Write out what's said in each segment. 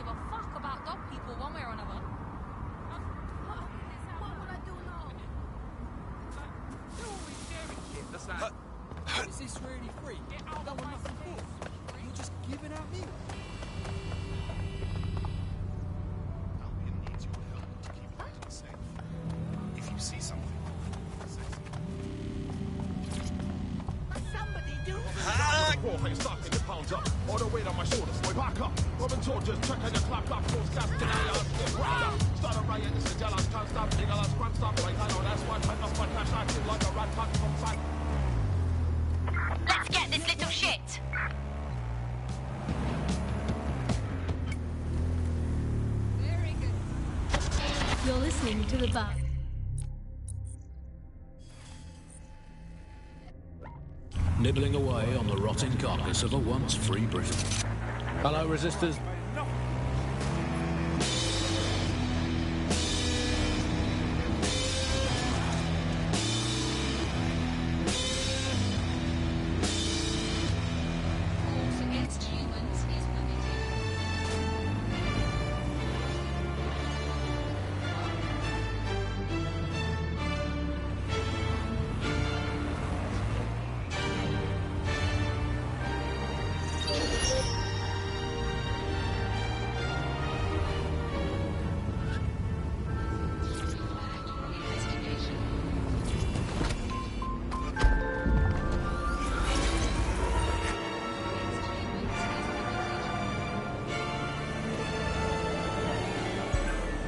give a fuck about dog people one way or another. What would I do now? They're always sharing shit. That's like... Is this really free? Get out No of one my nothing space. for. You're just giving out meals. Albion needs your help to keep Brighton safe. If you see something, say Somebody do Warface stocking your pounds up. All the weight on my shoulders, boy, back up. Robin soldiers, checking your clap up. Force gas, get out of get right up. Start a riot, this is jealous, can't stop. Nigga, let's crunch stop. Right, I know that's one. Turn off one cash, I feel like a rat pack from side. Let's get this little shit. Very good. You're listening to The Buzz. Nibbling away on the rotting carcass of a once free Britain. Hello, resistors. Force against humans is permitted. Investigation.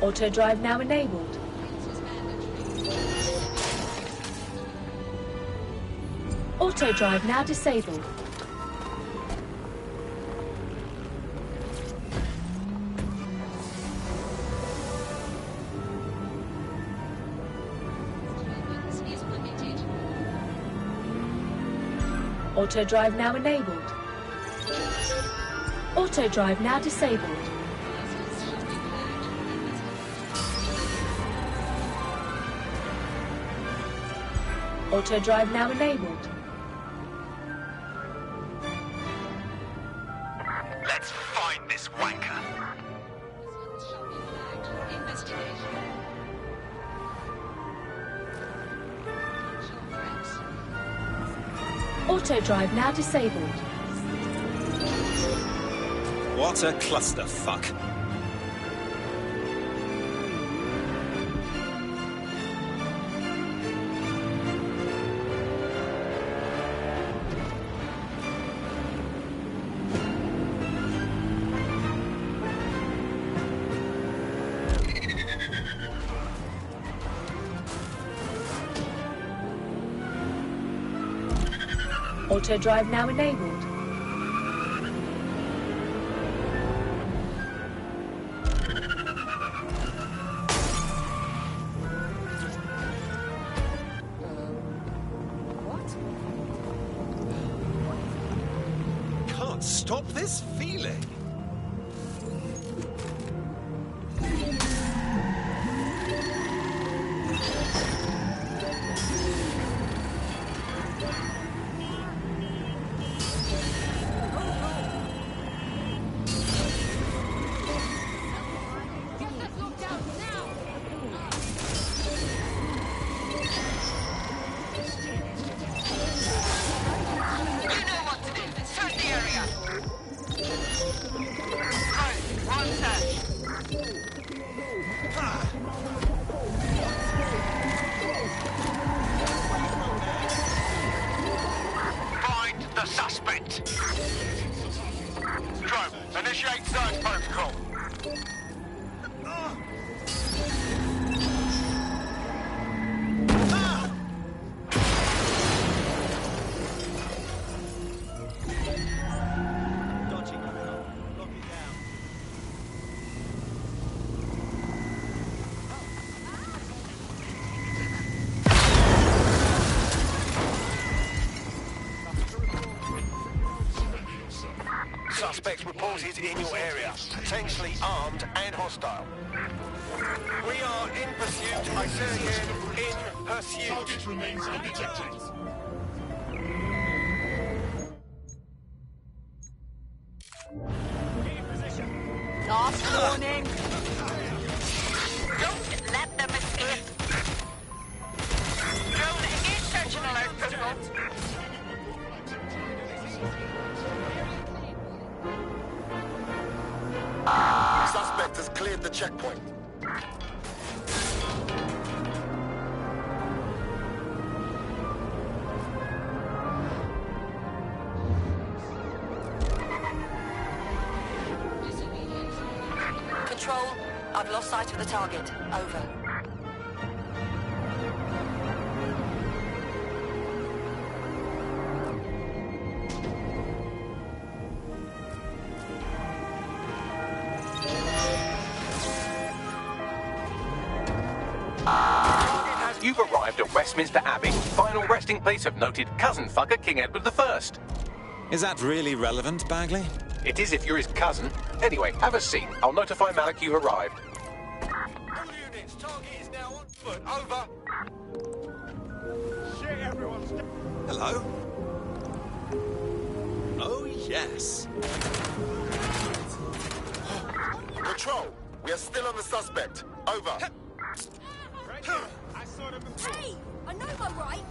Auto drive now enabled. Auto drive now disabled. Is permitted. Auto drive now enabled. Auto drive now disabled. License shall be flagged. Auto drive now enabled. let's find this wanker. License shall be flagged. Investigation. Potential threats. Auto drive now disabled. What a clusterfuck. Auto drive now enabled. Can't stop this feeling. Get that locked out now! You know what to do. Search the area. Right, one search. Find the suspect. Drone, initiate search protocol. Dodging up. Lock it down. Suspect reported in your area, potentially armed and hostile. We are in pursuit, I say again, in pursuit. Target remains undetected. Get in position. Last warning. Don't let them escape. Drone, engage search and alert pistol. Suspect has cleared the checkpoint. Control, I've lost sight of the target. Over. You've arrived at Westminster Abbey, final resting place of noted cousin fucker King Edward I. Is that really relevant, Bagley? It is if you're his cousin. Anyway, have a seat. I'll notify Malik you've arrived. All units, target is now on foot. Over. Shit, everyone's dead. Hello? Oh, yes. Control, we are still on the suspect. Over. Right here. I saw them before. Hey, I know my rights.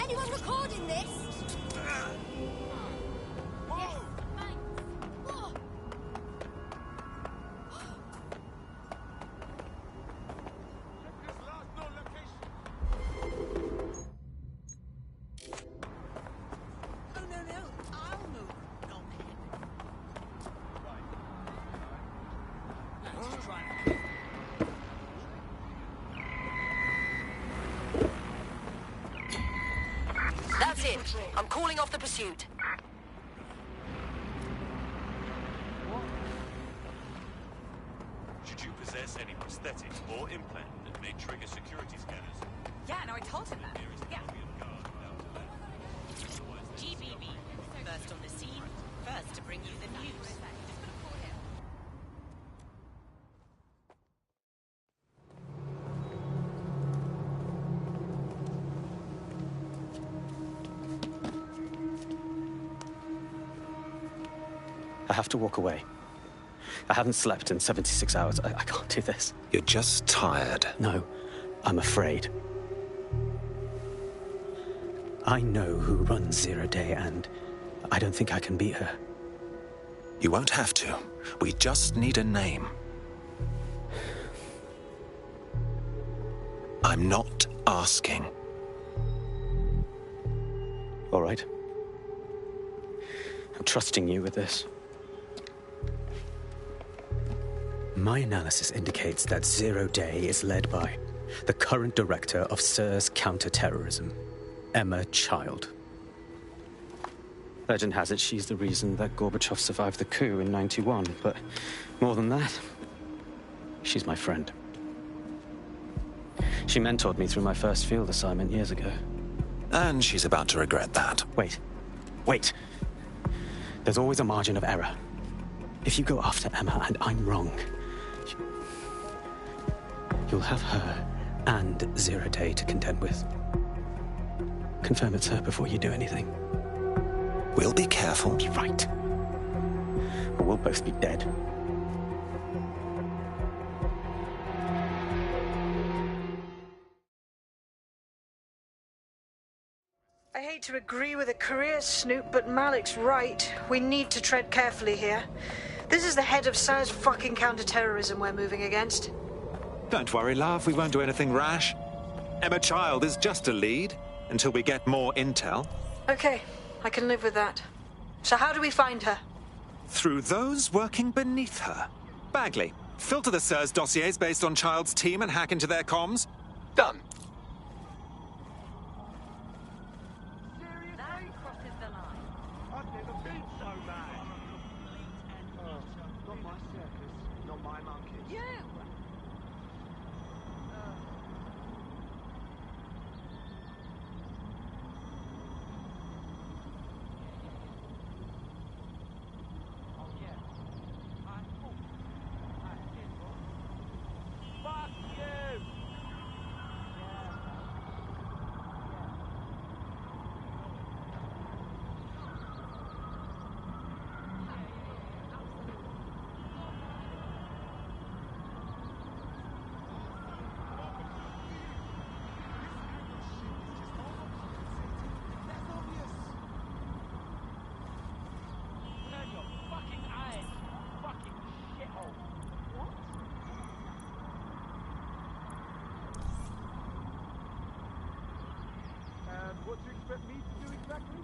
Anyone recording this? Whoa! Oh. Check this last known location. Oh, no. I'll move. Not me. Let's try it. That's it. I'm calling off the pursuit. Should you possess any prosthetics or implant that may trigger security scanners? Yeah, no, I told him that. Yeah. GBB, first on the scene, first to bring you the news. I have to walk away. I haven't slept in 76 hours. I can't do this. You're just tired. No, I'm afraid. I know who runs Zero Day, and I don't think I can beat her. You won't have to. We just need a name. I'm not asking. All right. I'm trusting you with this. My analysis indicates that Zero Day is led by the current director of SIRS counter-terrorism, Emma Child. Legend has it she's the reason that Gorbachev survived the coup in '91, but more than that, she's my friend. She mentored me through my first field assignment years ago. And she's about to regret that. Wait. There's always a margin of error. If you go after Emma and I'm wrong, you'll have her and Zero Day to contend with. Confirm it's her before you do anything. We'll be careful. Be right. Or we'll both be dead. I hate to agree with a career snoop, but Malik's right. We need to tread carefully here. This is the head of SIRS fucking counter-terrorism we're moving against. Don't worry, love. We won't do anything rash. Emma Child is just a lead until we get more intel. Okay, I can live with that. So how do we find her? Through those working beneath her. Bagley, filter the SIRS dossiers based on Child's team and hack into their comms. Done. I've never been so mad. Not my circus, not my monkey. You! Fuck you! expect me to do exactly?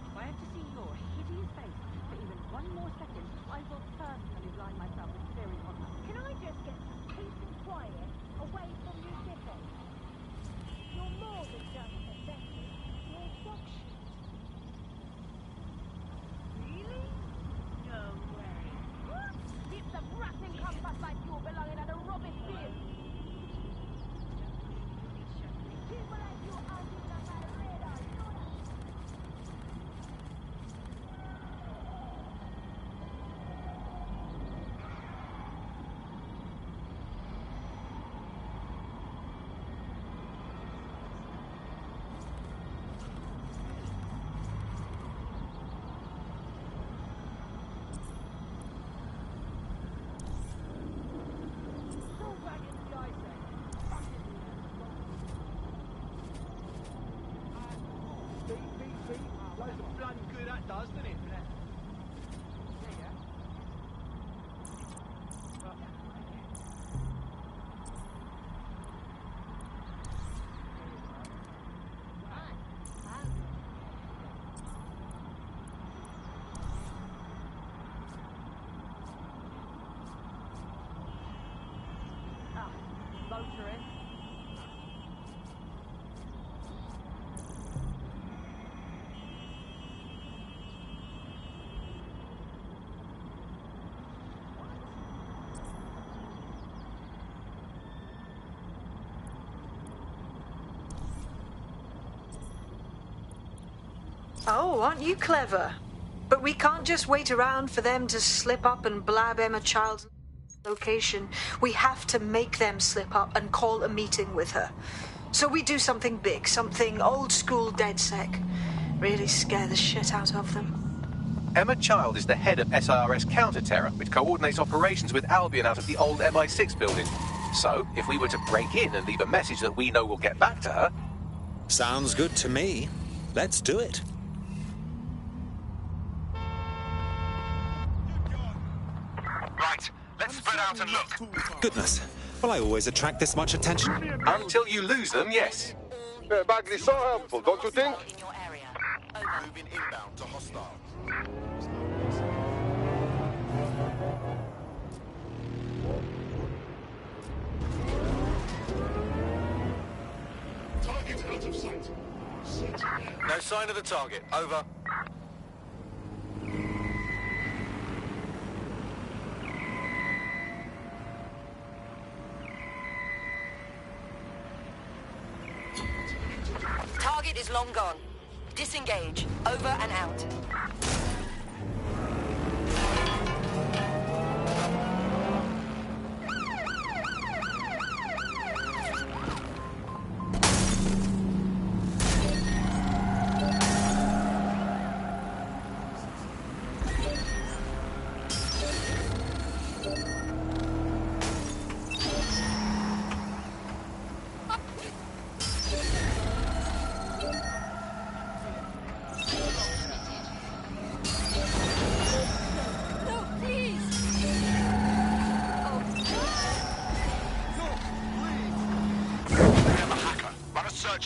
If I have to see your hideous face for even one more second, I will personally blind myself with staring on her. Can I just get some peace and quiet away from you dickhead? You're more than just pathetic. You're dog shit. Really? No way. What? It's a ratting compass like you belonging at a rubbish bin. People like you aren't even on my radar, you know that? Loads of bloody good that does, doesn't it? Motorist. Oh, aren't you clever? But we can't just wait around for them to slip up and blab Emma Child's location. We have to make them slip up and call a meeting with her. So we do something big, something old school DedSec. Really scare the shit out of them. Emma Child is the head of SIRS Counter-Terror, which coordinates operations with Albion out of the old MI6 building. So, if we were to break in and leave a message that we know will get back to her... Sounds good to me. Let's do it. Right, let's spread out and look. Goodness. Will I always attract this much attention? Until you lose them, yes. Yeah, Bagley, so helpful, don't you think? In your area. Moving inbound to hostile. Target out of sight. No sign of the target. Over. Target is long gone. Disengage. Over and out.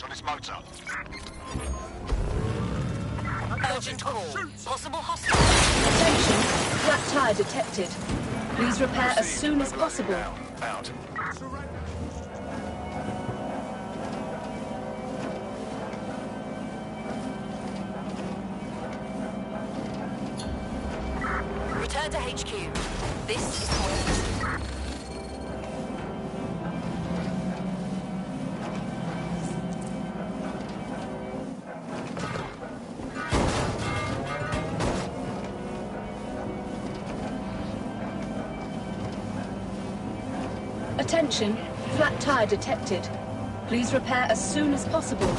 On his motor. Urgent call. Possible hostile. Attention, flat tire detected. Please repair as soon as possible. Out. Return to HQ. This is point. Attention, flat tire detected. Please repair as soon as possible.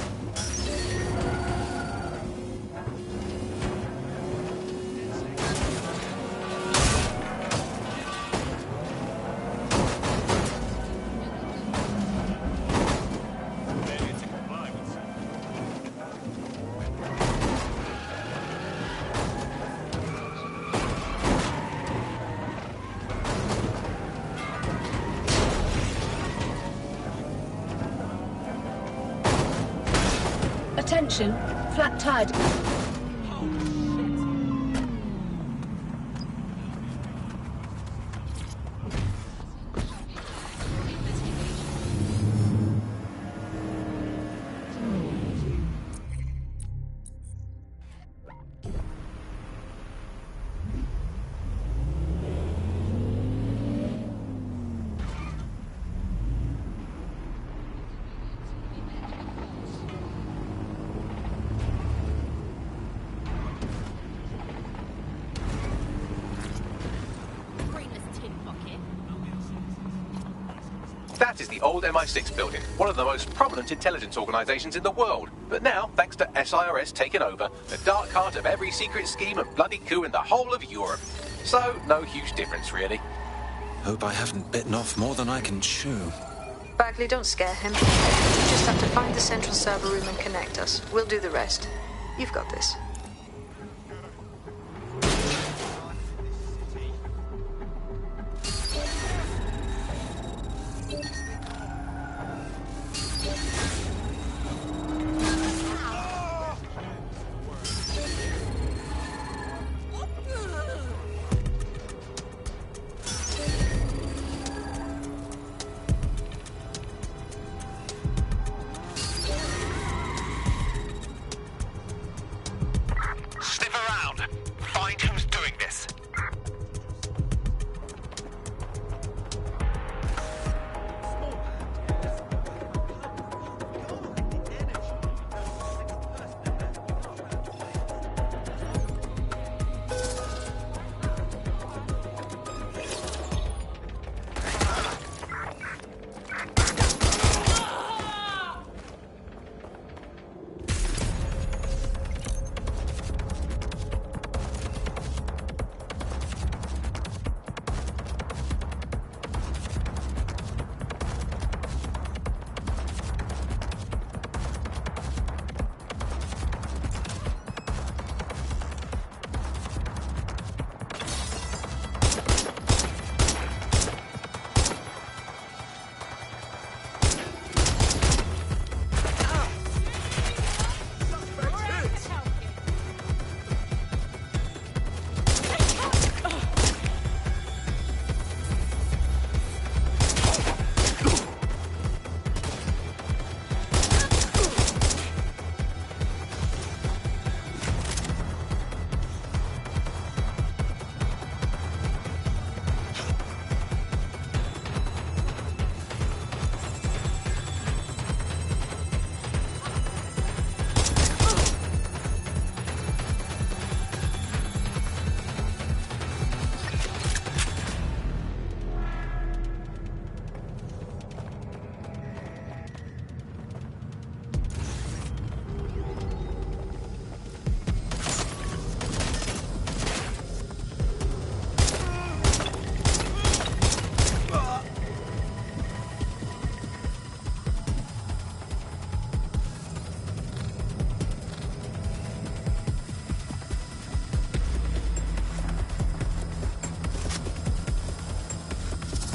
Attention, flat tire. That is the old MI6 building, one of the most prominent intelligence organisations in the world. But now, thanks to SIRS taking over, the dark heart of every secret scheme and bloody coup in the whole of Europe. So, no huge difference, really. Hope I haven't bitten off more than I can chew. Bagley, don't scare him. You just have to find the central server room and connect us. We'll do the rest. You've got this.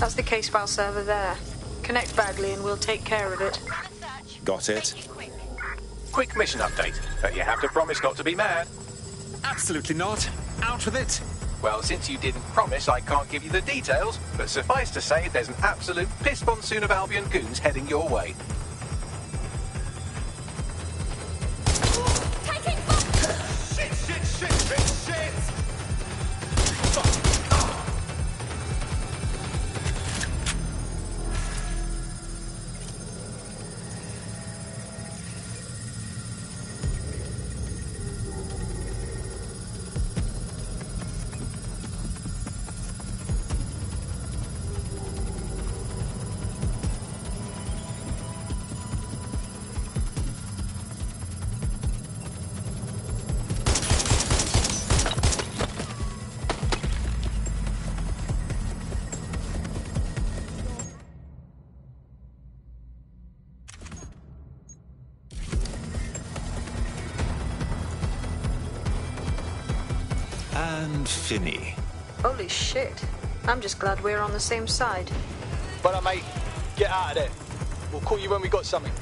That's the case file server there. Connect Bagley and we'll take care of it. Got it. Quick mission update, but you have to promise not to be mad. Absolutely not. Out with it. Well, since you didn't promise, I can't give you the details, but suffice to say there's an absolute piss monsoon of Albion goons heading your way. And Finny. Holy shit. I'm just glad we're on the same side. But mate, get out of there. We'll call you when we got something.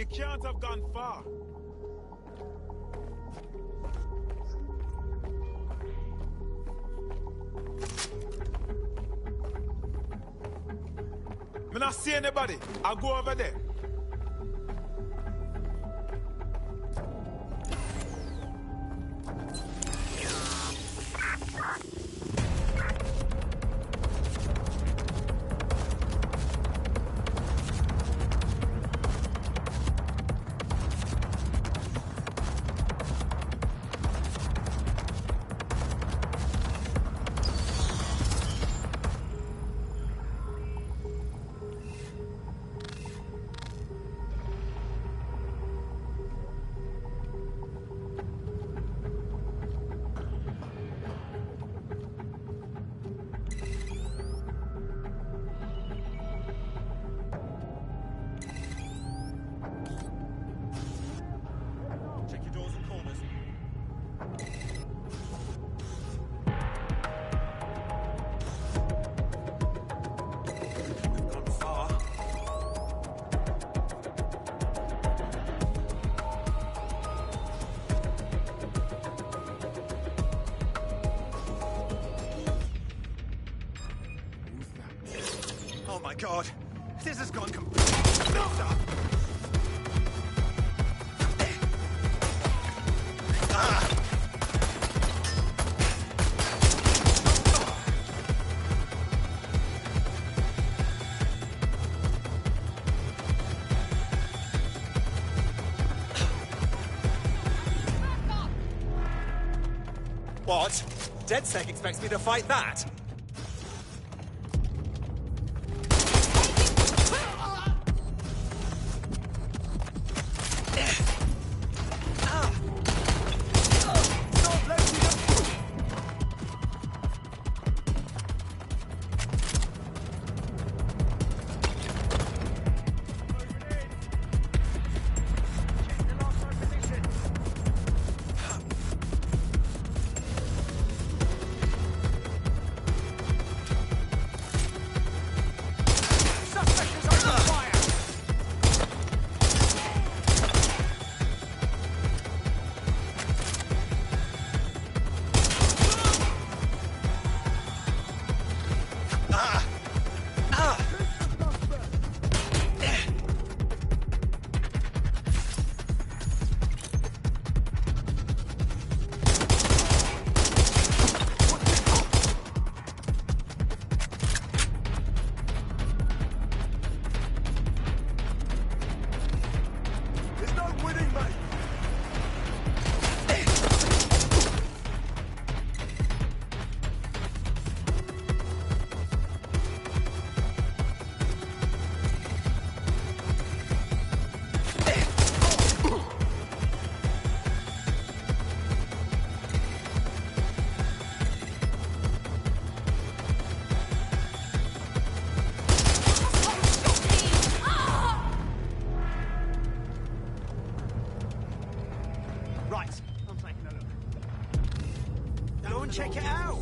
He can't have gone far. Me not see anybody. I'll go over there. Check your doors and corners. We've gone far. Oh my god. This has gone completely nuts up. What? DedSec expects me to fight that? Right, I'm taking a look. Go and check it out.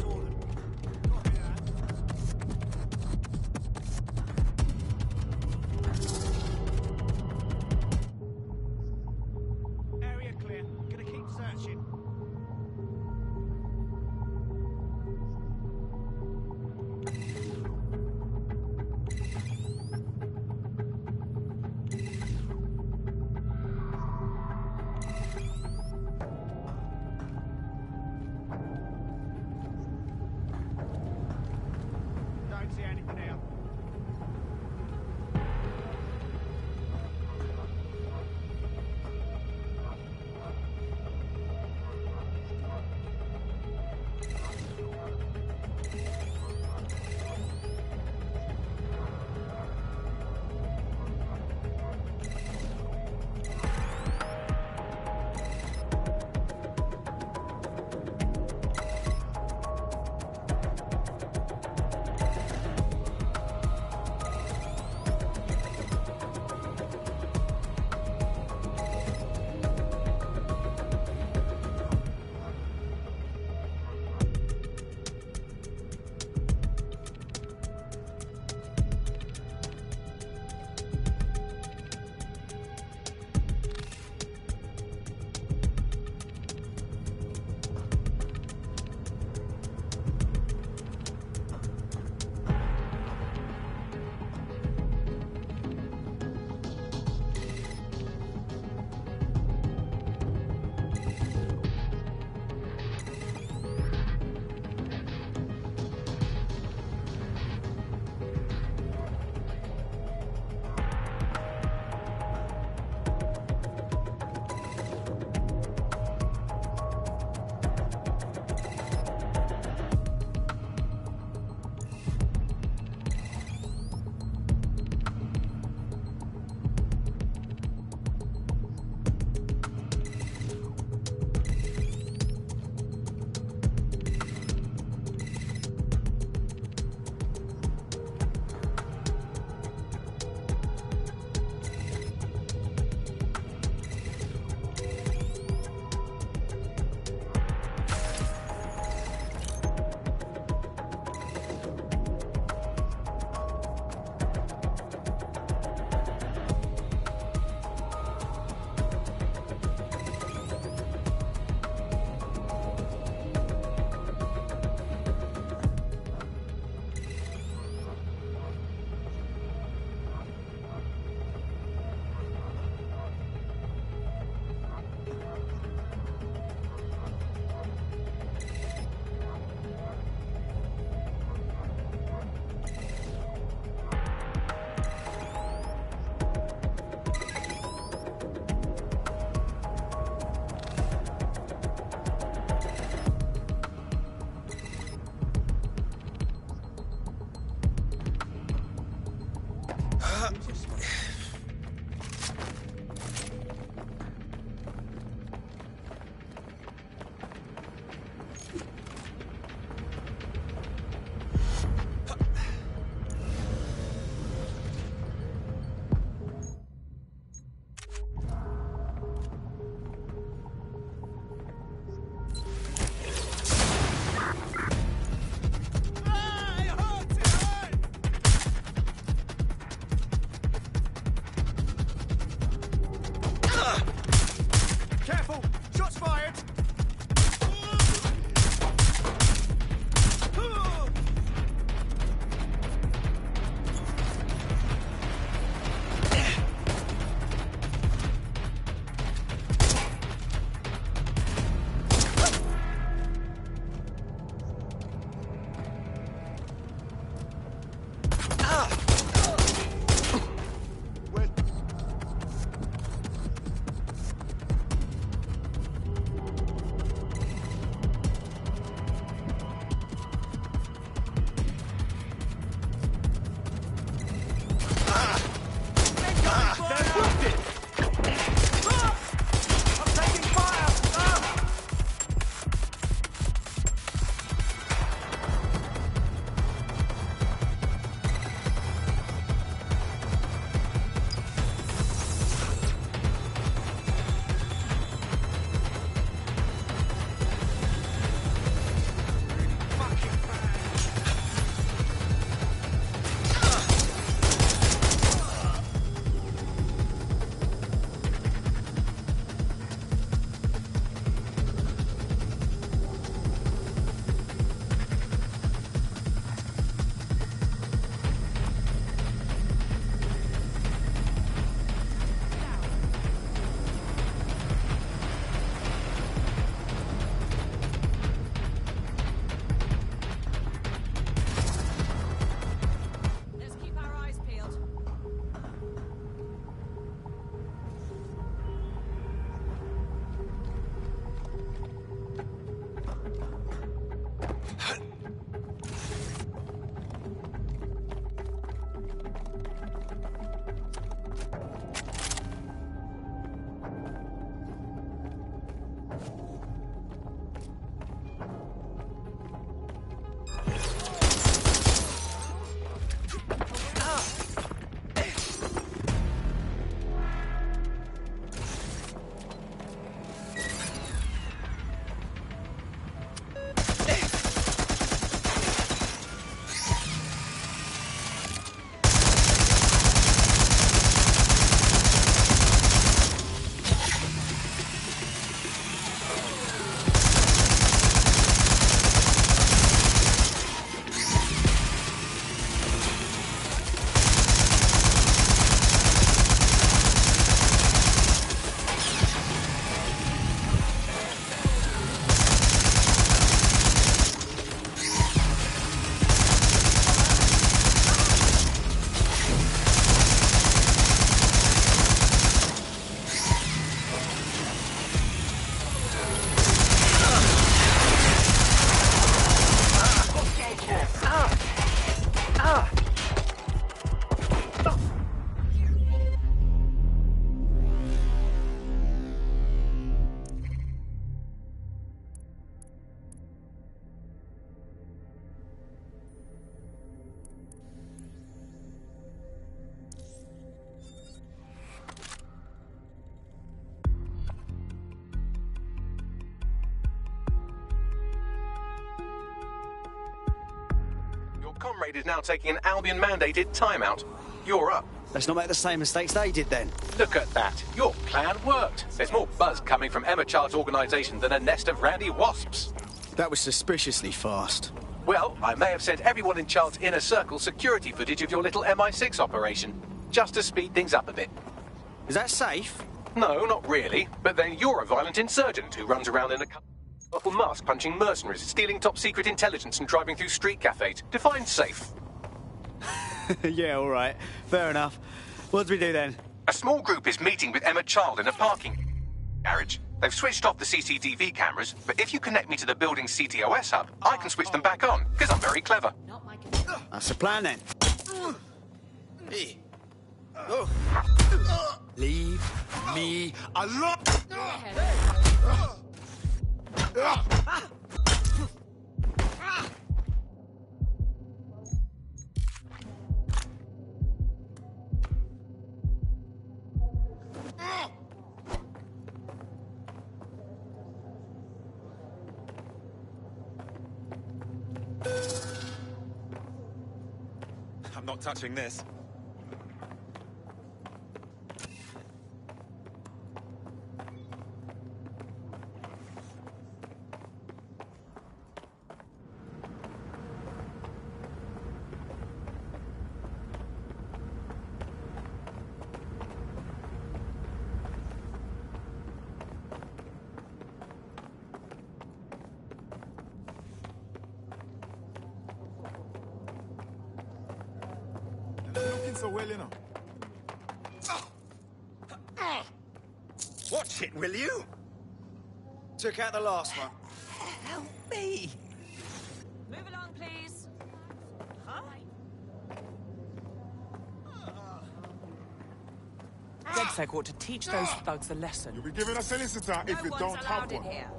Area clear. Gonna keep searching. Careful! Shots fired! Let's keep our eyes peeled. Comrade is now taking an Albion-mandated timeout. You're up. Let's not make the same mistakes they did then. Look at that. Your plan worked. There's more buzz coming from Emma Child's organisation than a nest of randy wasps. That was suspiciously fast. Well, I may have sent everyone in Child's inner circle security footage of your little MI6 operation, just to speed things up a bit. Is that safe? No, not really. But then you're a violent insurgent who runs around in a colourful mask punching mercenaries, stealing top-secret intelligence and driving through street cafes. Define safe. Yeah, all right. Fair enough. What do we do then? A small group is meeting with Emma Child in a parking garage. They've switched off the CCTV cameras, but if you connect me to the building's CTOS hub, I can switch them back on, because I'm very clever. That's the plan then. Hey, Leave me alone! I'm not touching this. So well, you know. Watch it, will you? Took out the last one. Help me! Move along, please. DedSec ought to teach those thugs a lesson. You'll be giving us a solicitor if you don't have one. Here.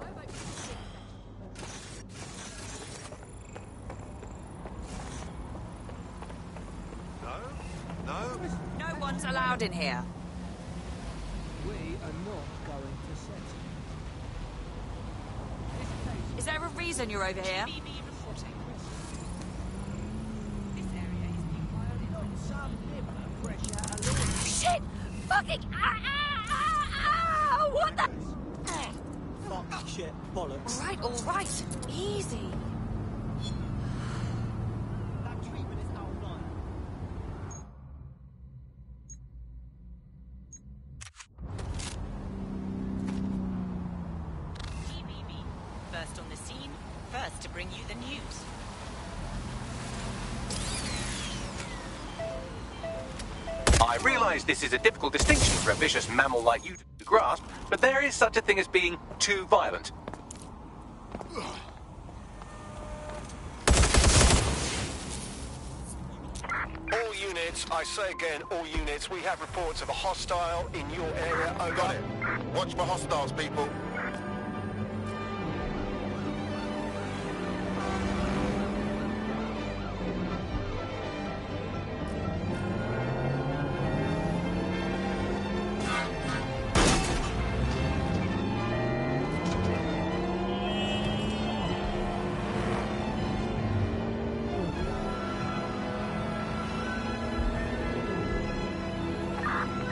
No one's allowed in here. We are not going to settle. Is there a reason you're over here? Shit! Fucking! What the? Fuck, shit, bollocks. All right. Easy. That treatment is outlined. GBB. First on the scene, first to bring you the news. I realise this is a difficult distinction for a vicious mammal like you to grasp, but there is such a thing as being too violent. All units, I say again, all units, we have reports of a hostile in your area. Over. Got it. Watch for hostiles, people.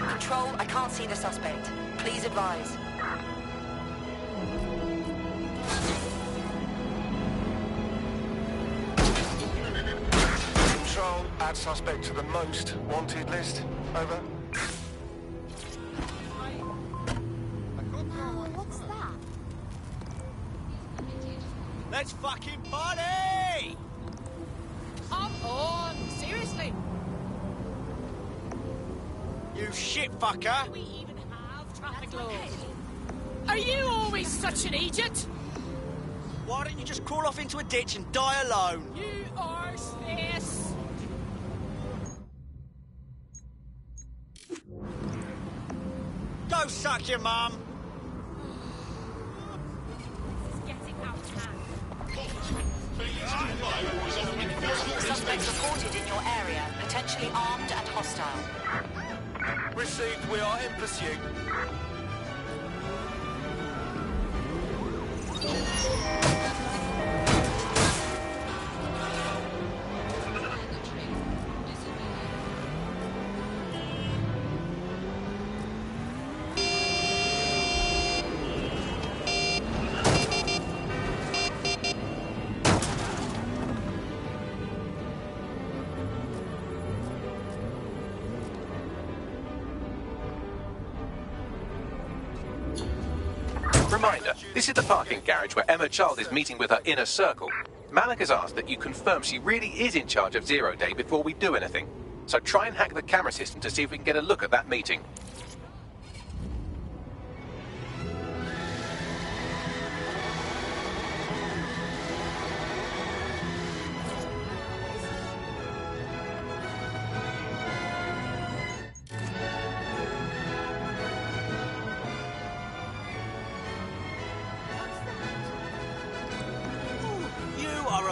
Control, I can't see the suspect. Please advise. Control, add suspect to the most wanted list. Over. What's that? Let's fucking party! Come on! Seriously? You shit fucker! We even have traffic laws. Are you always such an idiot? Why don't you just crawl off into a ditch and die alone? You are space. Go suck your mum! Getting out of hand. Suspect reported in your area, potentially armed and hostile. Received, we are in pursuit. Reminder, this is the parking garage where Emma Child is meeting with her inner circle. Malik has asked that you confirm she really is in charge of Zero Day before we do anything. So try and hack the camera system to see if we can get a look at that meeting.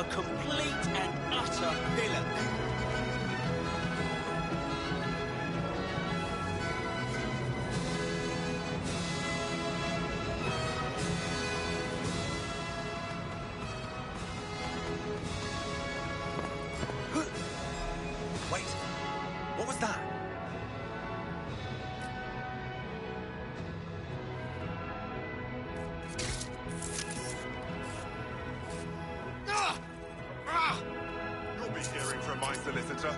complete and utter villain. Wait, what was that? You'll be hearing from my solicitor.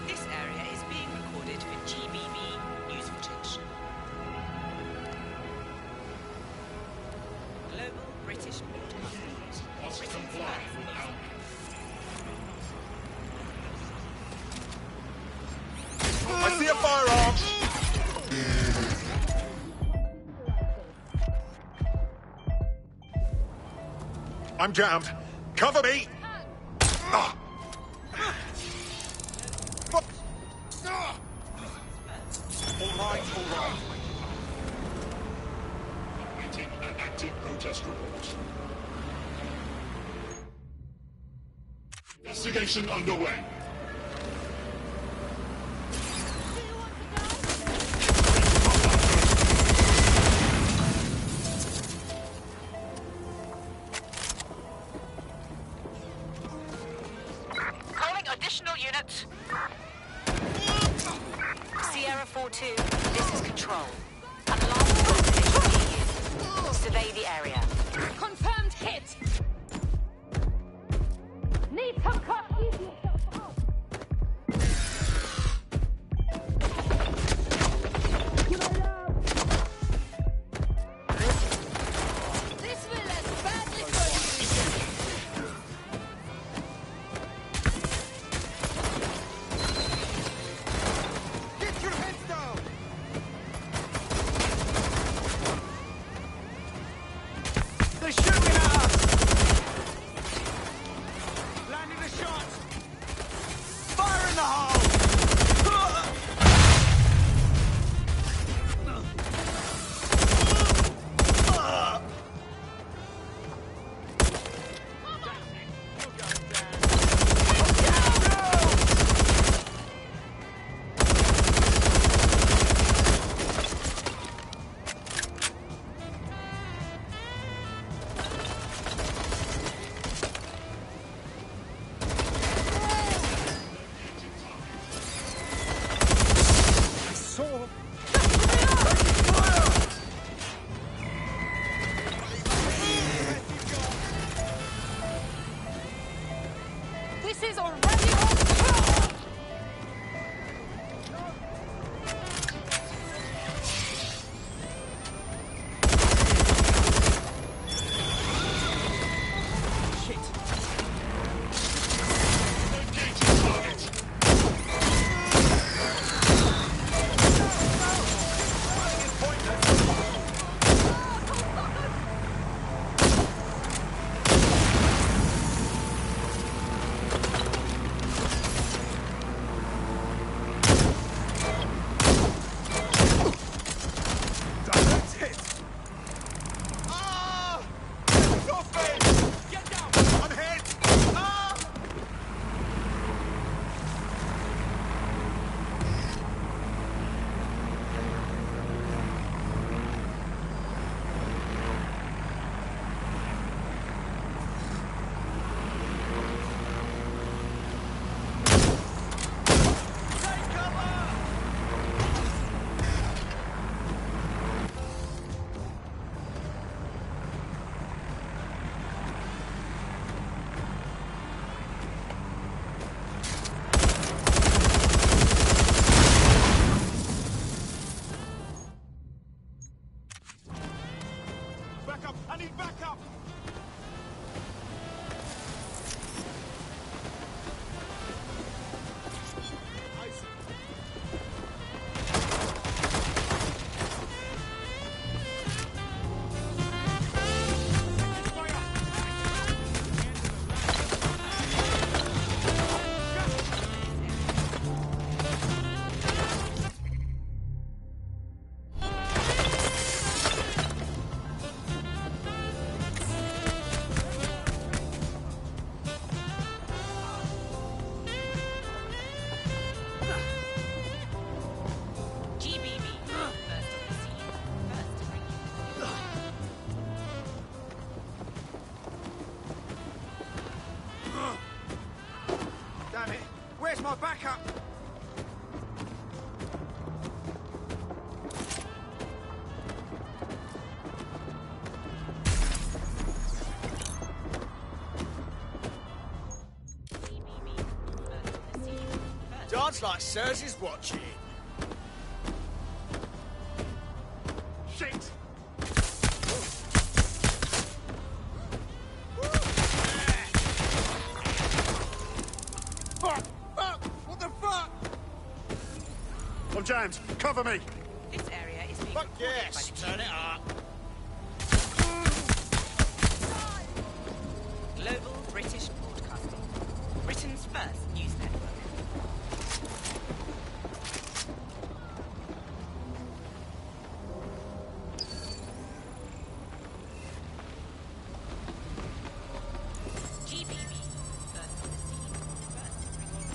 This area is being recorded for GBB news footage. Global British Broadcasting. I see a firearm! I'm jammed. Cover me! Ah. What? Ah. All right, all right. Awaiting an active protest report. Investigation underway. Calling additional units. Sierra 4-2, this is Control. An alarm is survey the area. Confirmed hit! Need some cut. Ease yourself up. This will end badly for Get your heads down! They're shooting at us! Landing the shot! back up. Dance like Sirs is watching. Shit! Fuck! Fuck! What the fuck? I'm James. Cover me. This area is being Fuck recorded yes! by the Turn it up. Global British Broadcasting, Britain's first news network. GBB, first on the scene, first to bring you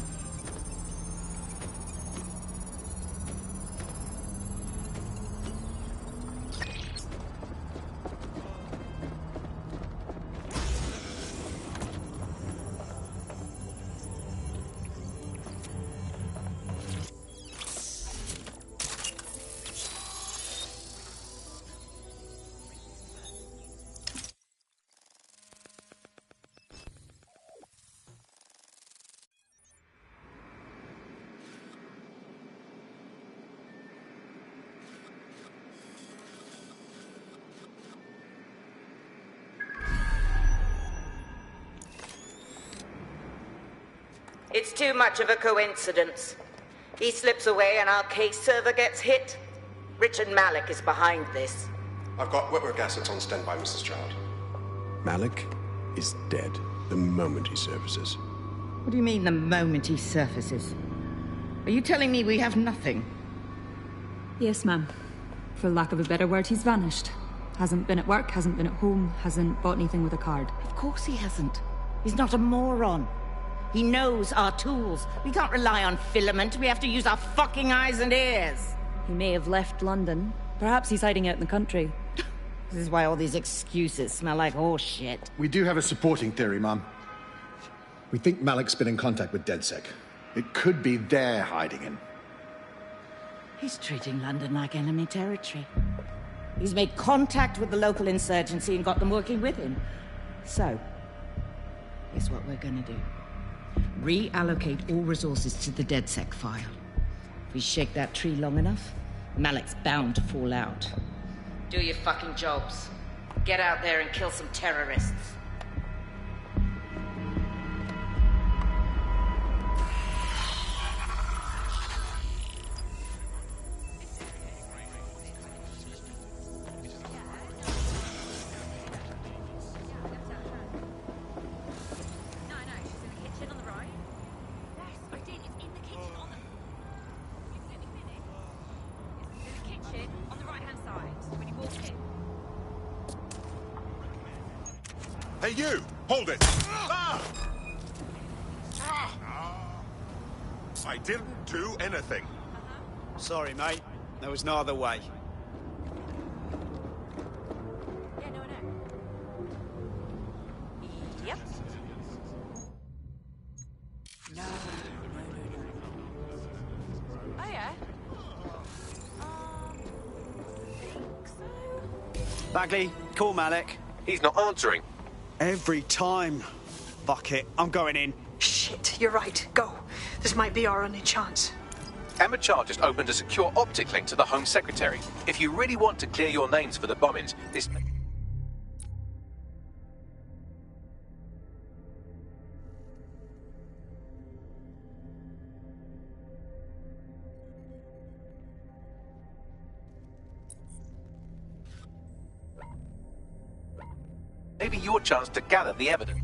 It's too much of a coincidence. He slips away and our case server gets hit. Richard Malik is behind this. I've got wetwork assets on standby, Mrs. Child. Malik is dead the moment he surfaces. What do you mean, the moment he surfaces? Are you telling me we have nothing? Yes, ma'am. For lack of a better word, he's vanished. Hasn't been at work, hasn't been at home, hasn't bought anything with a card. Of course he hasn't. He's not a moron. He knows our tools. We can't rely on filament. We have to use our fucking eyes and ears. He may have left London. Perhaps he's hiding out in the country. This is why all these excuses smell like horse shit. We do have a supporting theory, Mum. We think Malik's been in contact with DedSec. It could be they're hiding him. He's treating London like enemy territory. He's made contact with the local insurgency and got them working with him. So, here's what we're gonna do. Reallocate all resources to the DedSec file. If we shake that tree long enough, Malik's bound to fall out. Do your fucking jobs. Get out there and kill some terrorists. Hey, you! Hold it! Ah! I didn't do anything. Sorry, mate. There was no other way. Yep. No. Oh, yeah? Think so? Bagley, call Malik. He's not answering. Every time. Fuck it, I'm going in. Shit, you're right. Go. This might be our only chance. Emma Child just opened a secure optic link to the Home Secretary. If you really want to clear your names for the bombings, this... Maybe your chance to gather the evidence.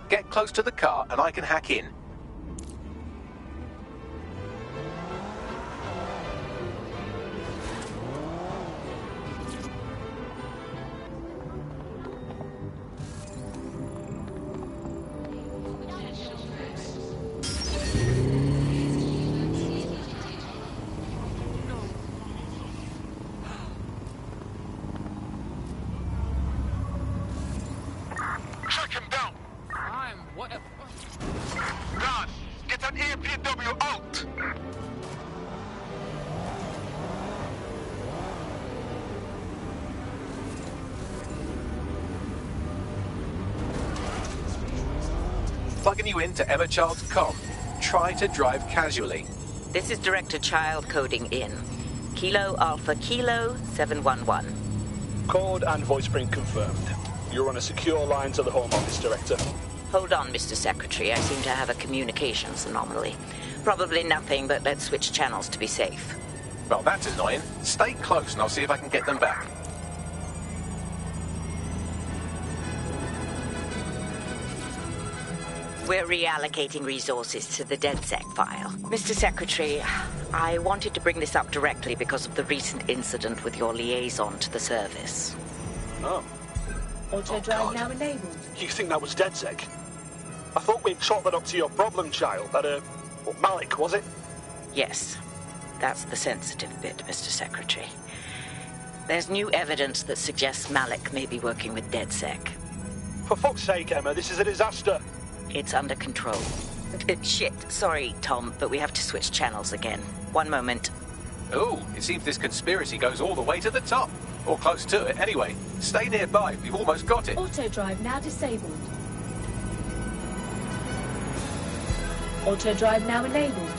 Get close to the car and I can hack in. plugging you into Emma Child's comm. Try to drive casually. This is Director Child coding in. Kilo Alpha Kilo 711. Code and voice print confirmed. You're on a secure line to the Home Office, Director. Hold on, Mr. Secretary. I seem to have a communications anomaly. Probably nothing, but let's switch channels to be safe. Well, that's annoying. Stay close and I'll see if I can get them back. We're reallocating resources to the DedSec file. Mr. Secretary, I wanted to bring this up directly because of the recent incident with your liaison to the service. Oh. Auto-drive now enabled. You think that was DedSec? I thought we'd chalk that up to your problem child, that, Malik, was it? Yes. That's the sensitive bit, Mr. Secretary. There's new evidence that suggests Malik may be working with DedSec. For fuck's sake, Emma, this is a disaster. It's under control. Shit, sorry, Tom, but we have to switch channels again. One moment. Ooh, it seems this conspiracy goes all the way to the top. Or close to it, anyway. Stay nearby, we've almost got it. Auto-drive now disabled. Auto-drive now enabled.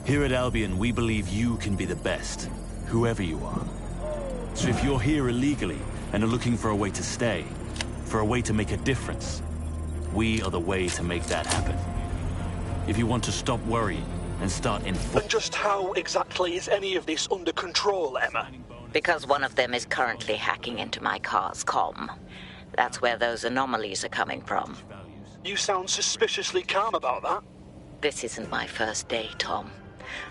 Here at Albion, we believe you can be the best, whoever you are. So if you're here illegally and are looking for a way to stay, for a way to make a difference, we are the way to make that happen. If you want to stop worrying and start And just how exactly is any of this under control, Emma? Because one of them is currently hacking into my car's comm. That's where those anomalies are coming from. You sound suspiciously calm about that. This isn't my first day, Tom.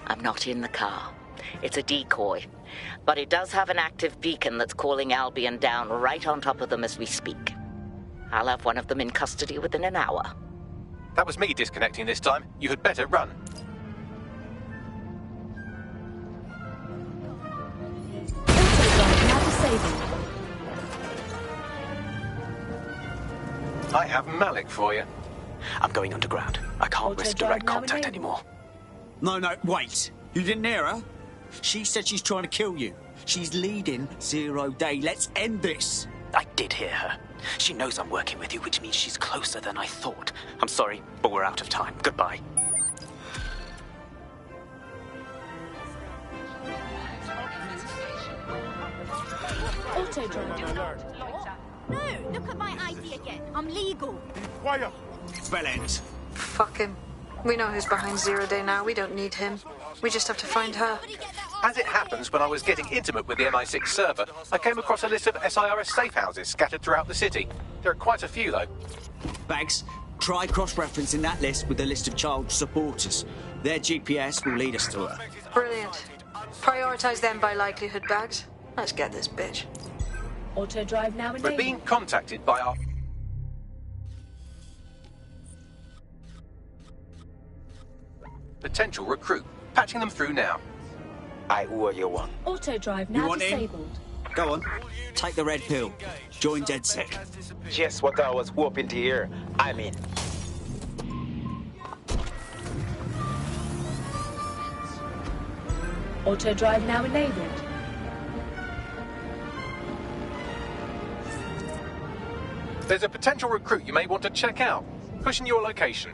I'm not in the car. It's a decoy. But it does have an active beacon that's calling Albion down right on top of them as we speak. I'll have one of them in custody within an hour. That was me disconnecting this time. You had better run. Now disabled. I have Malik for you. I'm going underground. I can't risk direct contact anymore. No, wait. You didn't hear her? She said she's trying to kill you. She's leading 0 Day. Let's end this. I did hear her. She knows I'm working with you, which means she's closer than I thought. I'm sorry, but we're out of time. Goodbye. Auto-drive. No, look at my ID again. I'm legal. Quiet. Bellend. Fuck him. We know who's behind 0 Day now. We don't need him. We just have to find her. As it happens, when I was getting intimate with the MI6 server, I came across a list of SIRS safe houses scattered throughout the city. There are quite a few, though. Bags, try cross-referencing that list with the list of child supporters. Their GPS will lead us to her. Brilliant. Prioritize them by likelihood, Bags. Let's get this bitch. Auto-drive now enabled. We're being contacted by our... potential recruit. Patching them through now. I owe you one. Auto-drive You now want in? disabled. Go on. Take the red pill. Join DedSec. Just what I was hoping to hear. I'm in. Auto-drive now enabled. There's a potential recruit you may want to check out. Pushing your location.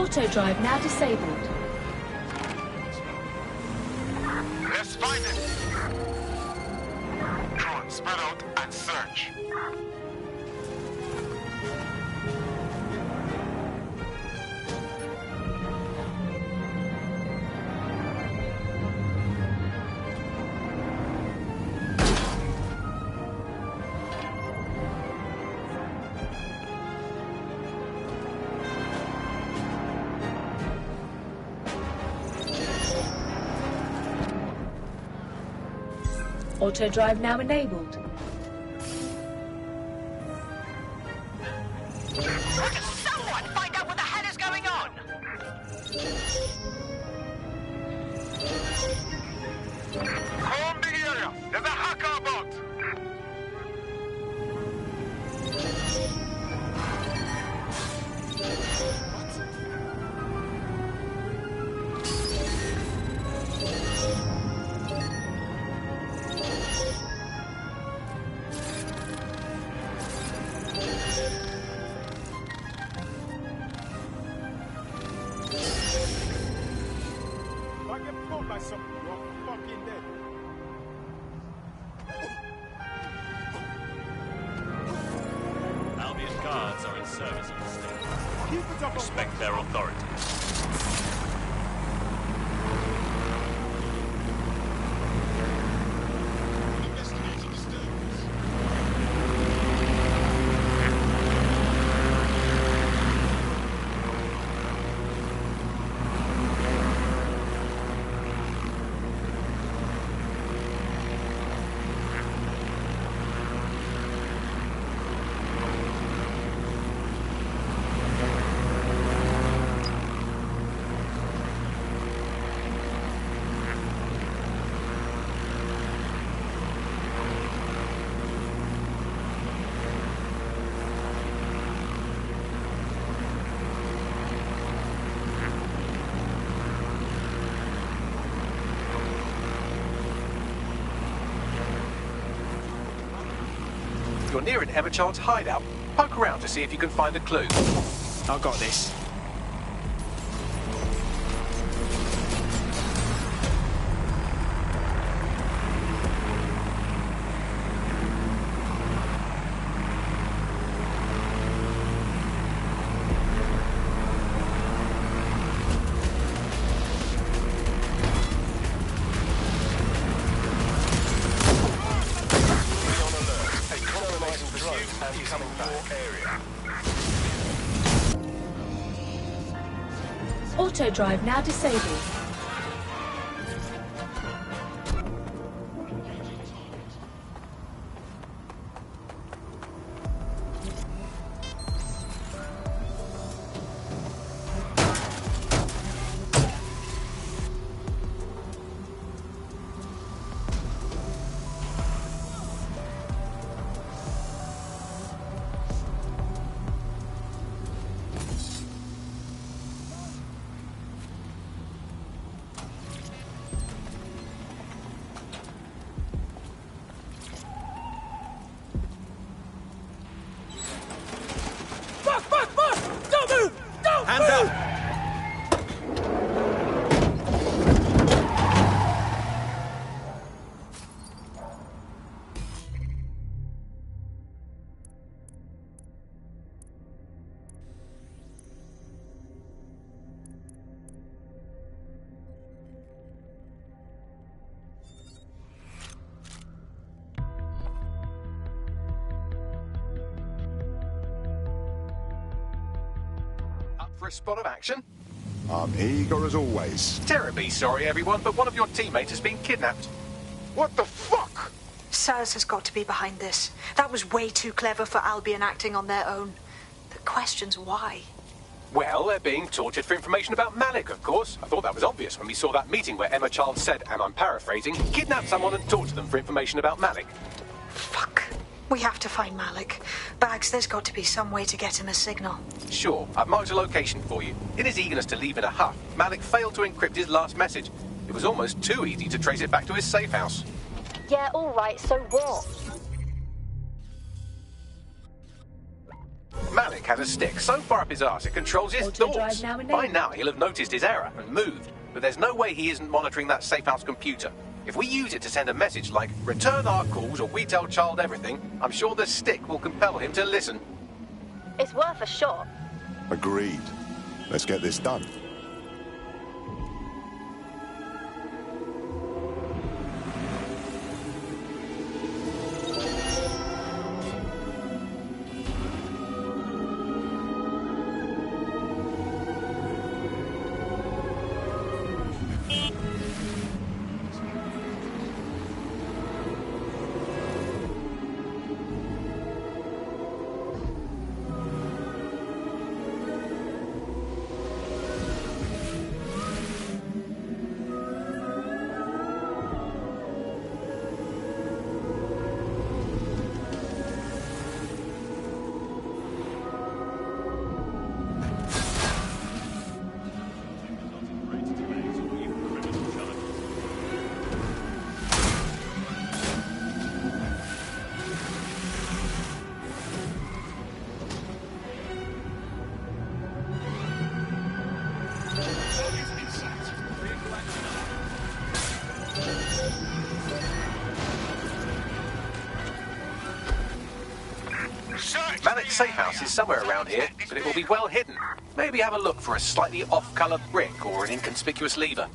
Auto drive now disabled. Let's find it! Drone, spread out and search. Auto drive now enabled. Someone find out what the hell is going on! Comb the area! There's a hacker about! If I get caught by something, you're fucking dead. Albion guards are in service of the state. Respect their authority. You're near an Emma Child's hideout. Poke around to see if you can find a clue. I got this. Auto drive now disabled. Hands up! For a spot of action? I'm eager as always. Terribly sorry, everyone, but one of your teammates has been kidnapped. What the fuck? Saz has got to be behind this. That was way too clever for Albion acting on their own. The question's why. Well, they're being tortured for information about Malik, of course. I thought that was obvious when we saw that meeting where Emma Child said, and I'm paraphrasing, kidnap someone and torture them for information about Malik. Fuck. We have to find Malik. Bags, there's got to be some way to get him a signal. Sure, I've marked a location for you. In his eagerness to leave in a huff, Malik failed to encrypt his last message. It was almost too easy to trace it back to his safe house. Yeah, all right, so what? Malik had a stick so far up his arse it controls his Auto drive thoughts. now By enabled. now he'll have noticed his error and moved, but there's no way he isn't monitoring that safe house computer. If we use it to send a message like, return our calls or we tell child everything, I'm sure the stick will compel him to listen. It's worth a shot. Agreed. Let's get this done. Malik's safe house is somewhere around here, but it will be well hidden. Maybe have a look for a slightly off-colour brick or an inconspicuous lever.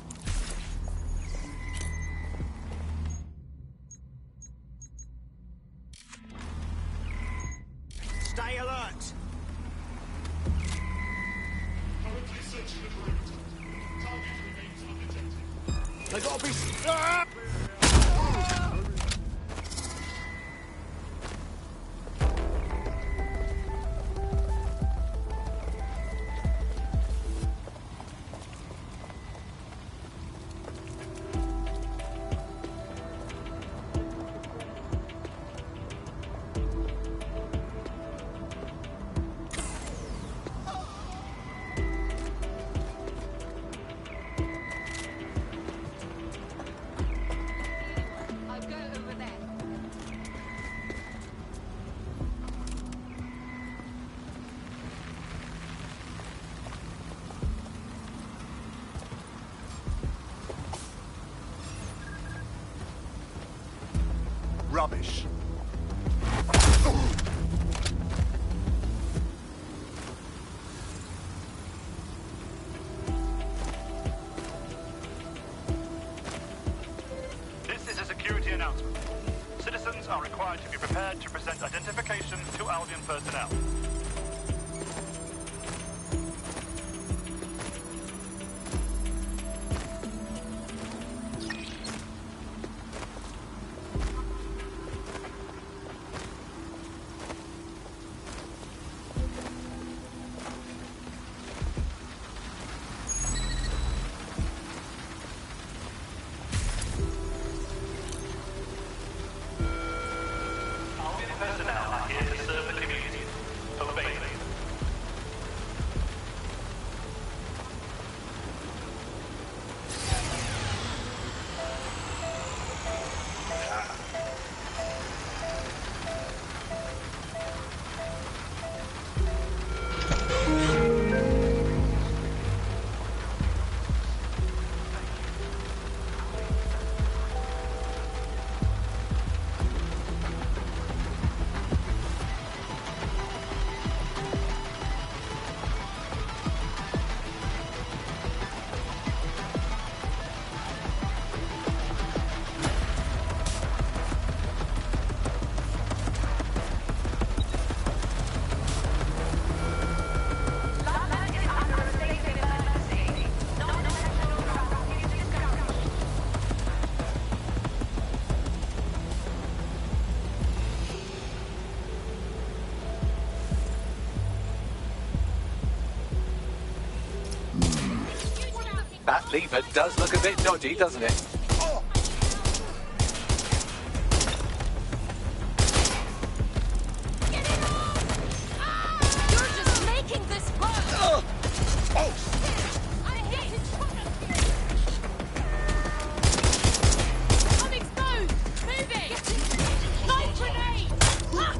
Stay alert. They gotta be. Rubbish. This is a security announcement. Citizens are required to be prepared to present identification to Albion personnel. Personnel are here to serve the community. Obey them. That lever does look a bit dodgy, doesn't it? You're just making this work! I hit it! I'm exposed! Moving! Light grenade! Throw!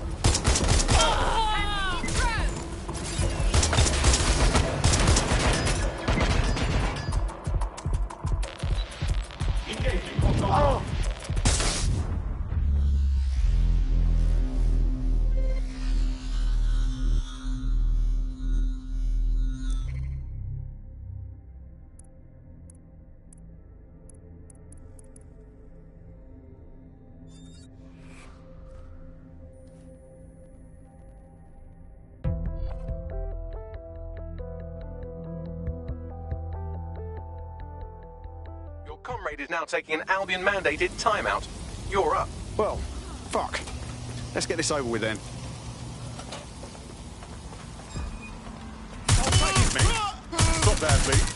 comrade is now taking an Albion-mandated timeout. You're up. Well, fuck. Let's get this over with then. Stop there, please.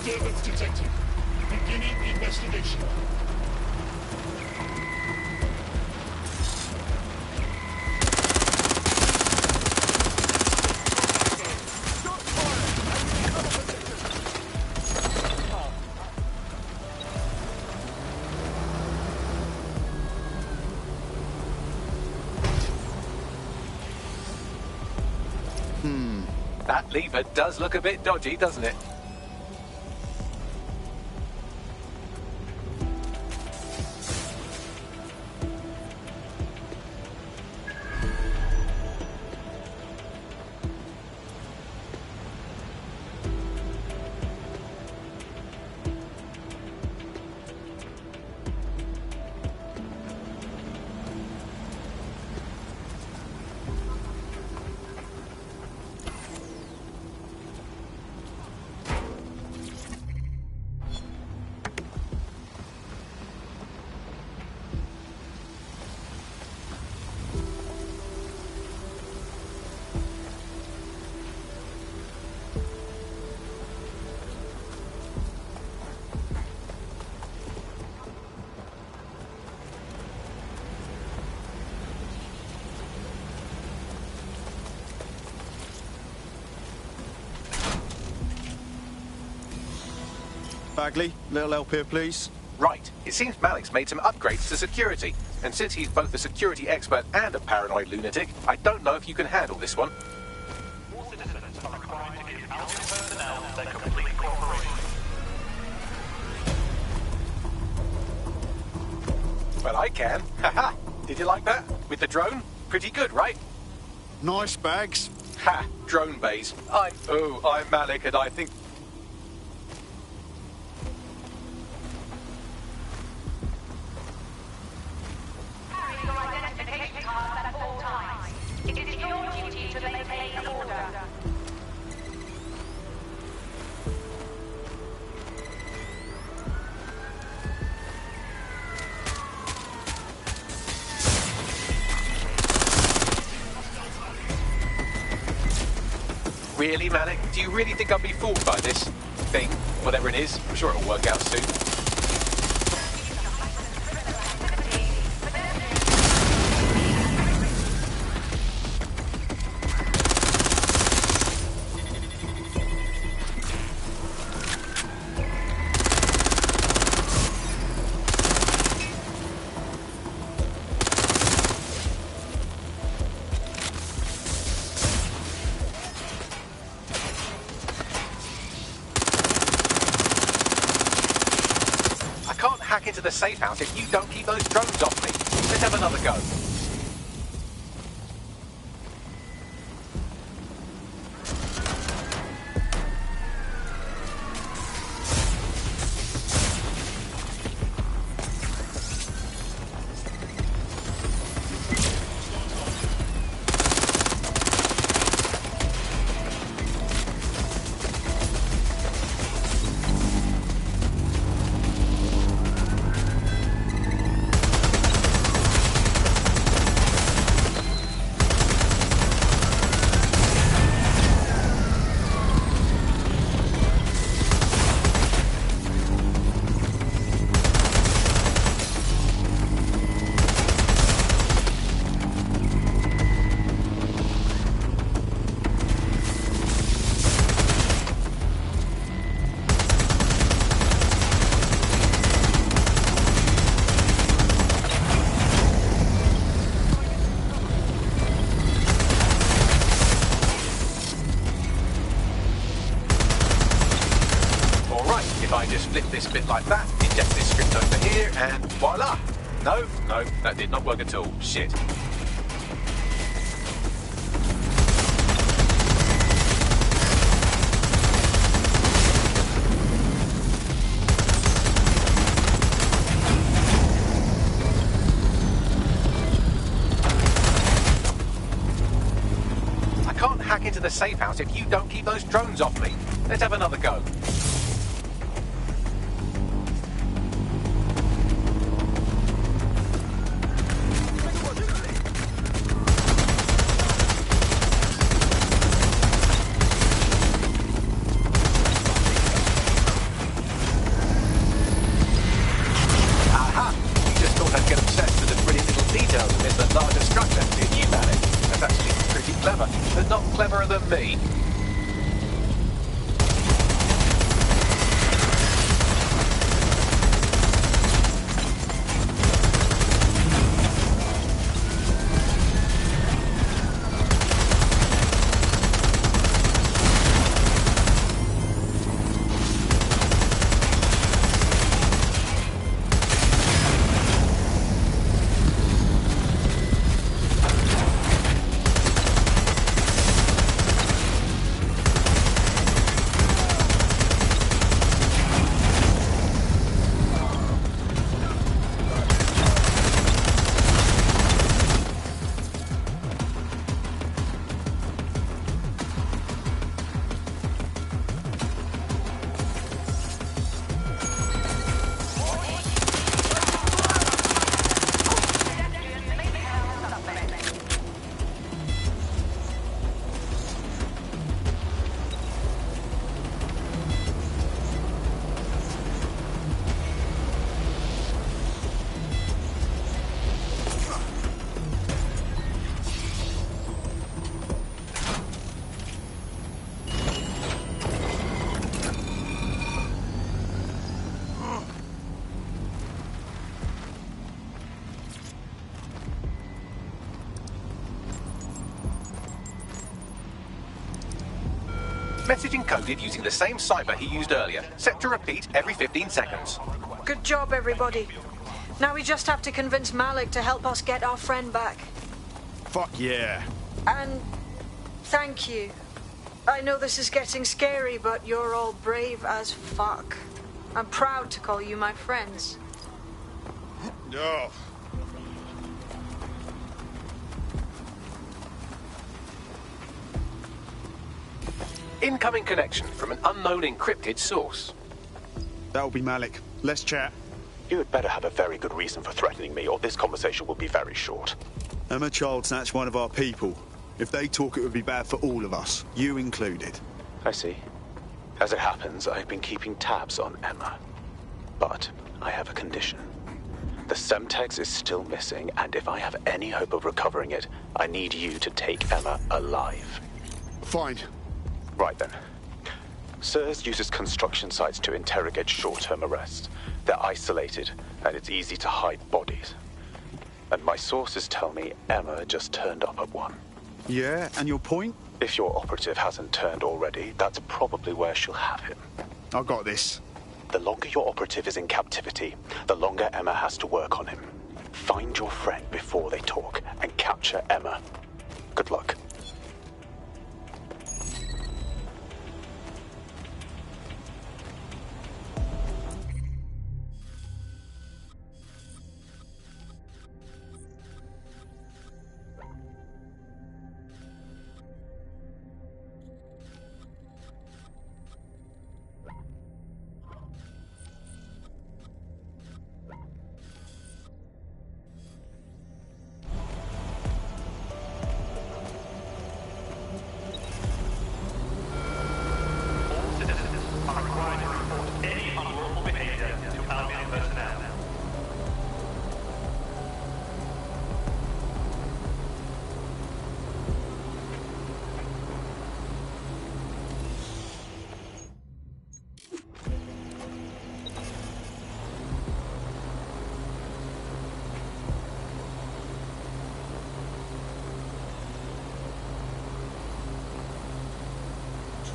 Disturbance detected. Beginning investigation. That lever does look a bit dodgy, doesn't it? Bagley, little help here, please. Right. It seems Malik's made some upgrades to security. And since he's both a security expert and a paranoid lunatic, I don't know if you can handle this one. All citizens are required to give Albion personnel their complete cooperation. Well, I can. Haha. Did you like that? With the drone? Pretty good, right? Nice bags. Ha! Drone bays. I'm Malik, and I think... Really, Malik? Do you really think I'll be fooled by this thing? Whatever it is, I'm sure it'll work out soon. Hack into the safe house if you don't keep those drones off me. Let's have another go. flip this bit like that, inject this script over here, and voila! No, that did not work at all. Shit. I can't hack into the safe house if you don't keep those drones off me. Let's have another go. Cleverer than me. Message encoded using the same cipher he used earlier, set to repeat every 15 seconds. Good job, everybody. Now we just have to convince Malik to help us get our friend back. Fuck yeah. And thank you. I know this is getting scary, but you're all brave as fuck. I'm proud to call you my friends. No. Incoming connection from an unknown encrypted source. That'll be Malik. Let's chat. You had better have a very good reason for threatening me, or this conversation will be very short. Emma Childsnatch, one of our people. If they talk, it would be bad for all of us, you included. I see. As it happens, I've been keeping tabs on Emma. But I have a condition. The Semtex is still missing, and if I have any hope of recovering it, I need you to take Emma alive. Fine. Right then. SIRS uses construction sites to interrogate short-term arrests. They're isolated, and it's easy to hide bodies. And my sources tell me Emma just turned up at one. Yeah, and your point? If your operative hasn't turned already, that's probably where she'll have him. I got this. The longer your operative is in captivity, the longer Emma has to work on him. Find your friend before they talk, and capture Emma. Good luck.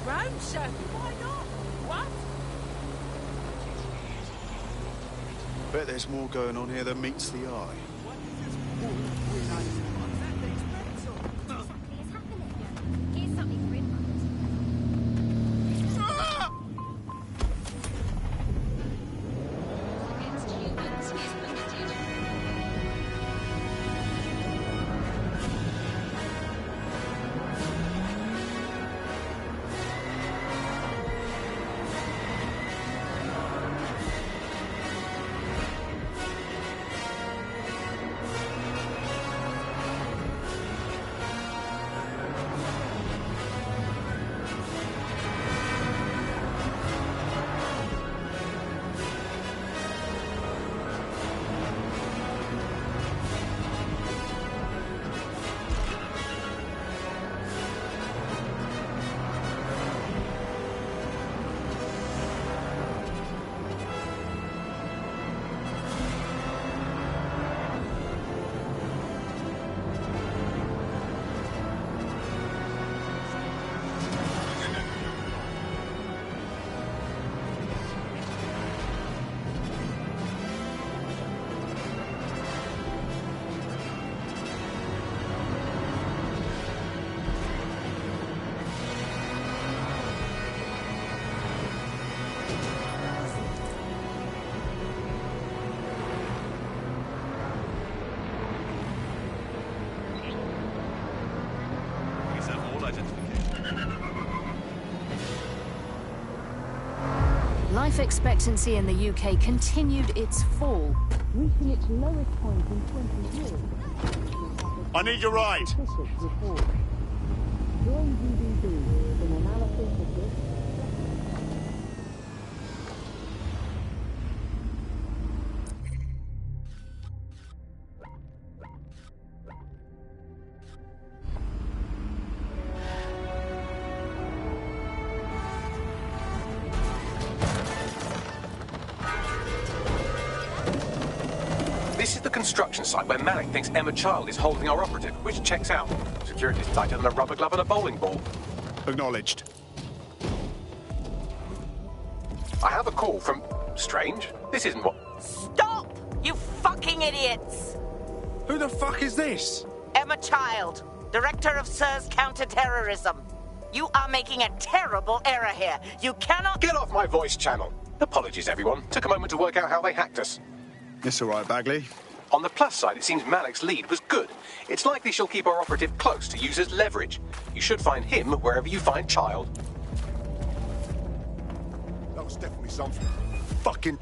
Drone surfing, why not? What? Bet there's more going on here than meets the eye. Life expectancy in the UK continued its fall, reaching its lowest point in 20 years. I need your ride. Join GDB in analysis of this. This is the construction site where Malik thinks Emma Child is holding our operative, which checks out. Security's tighter than a rubber glove and a bowling ball. Acknowledged. I have a call from... Strange. This isn't what... Stop! You fucking idiots! Who the fuck is this? Emma Child, Director of SIRS Counter-Terrorism. You are making a terrible error here. You cannot... Get off my voice channel. Apologies, everyone. Took a moment to work out how they hacked us. It's all right, Bagley. On the plus side, it seems Malik's lead was good. It's likely she'll keep our operative close to use as leverage. You should find him wherever you find Child. That was definitely something. Fucking...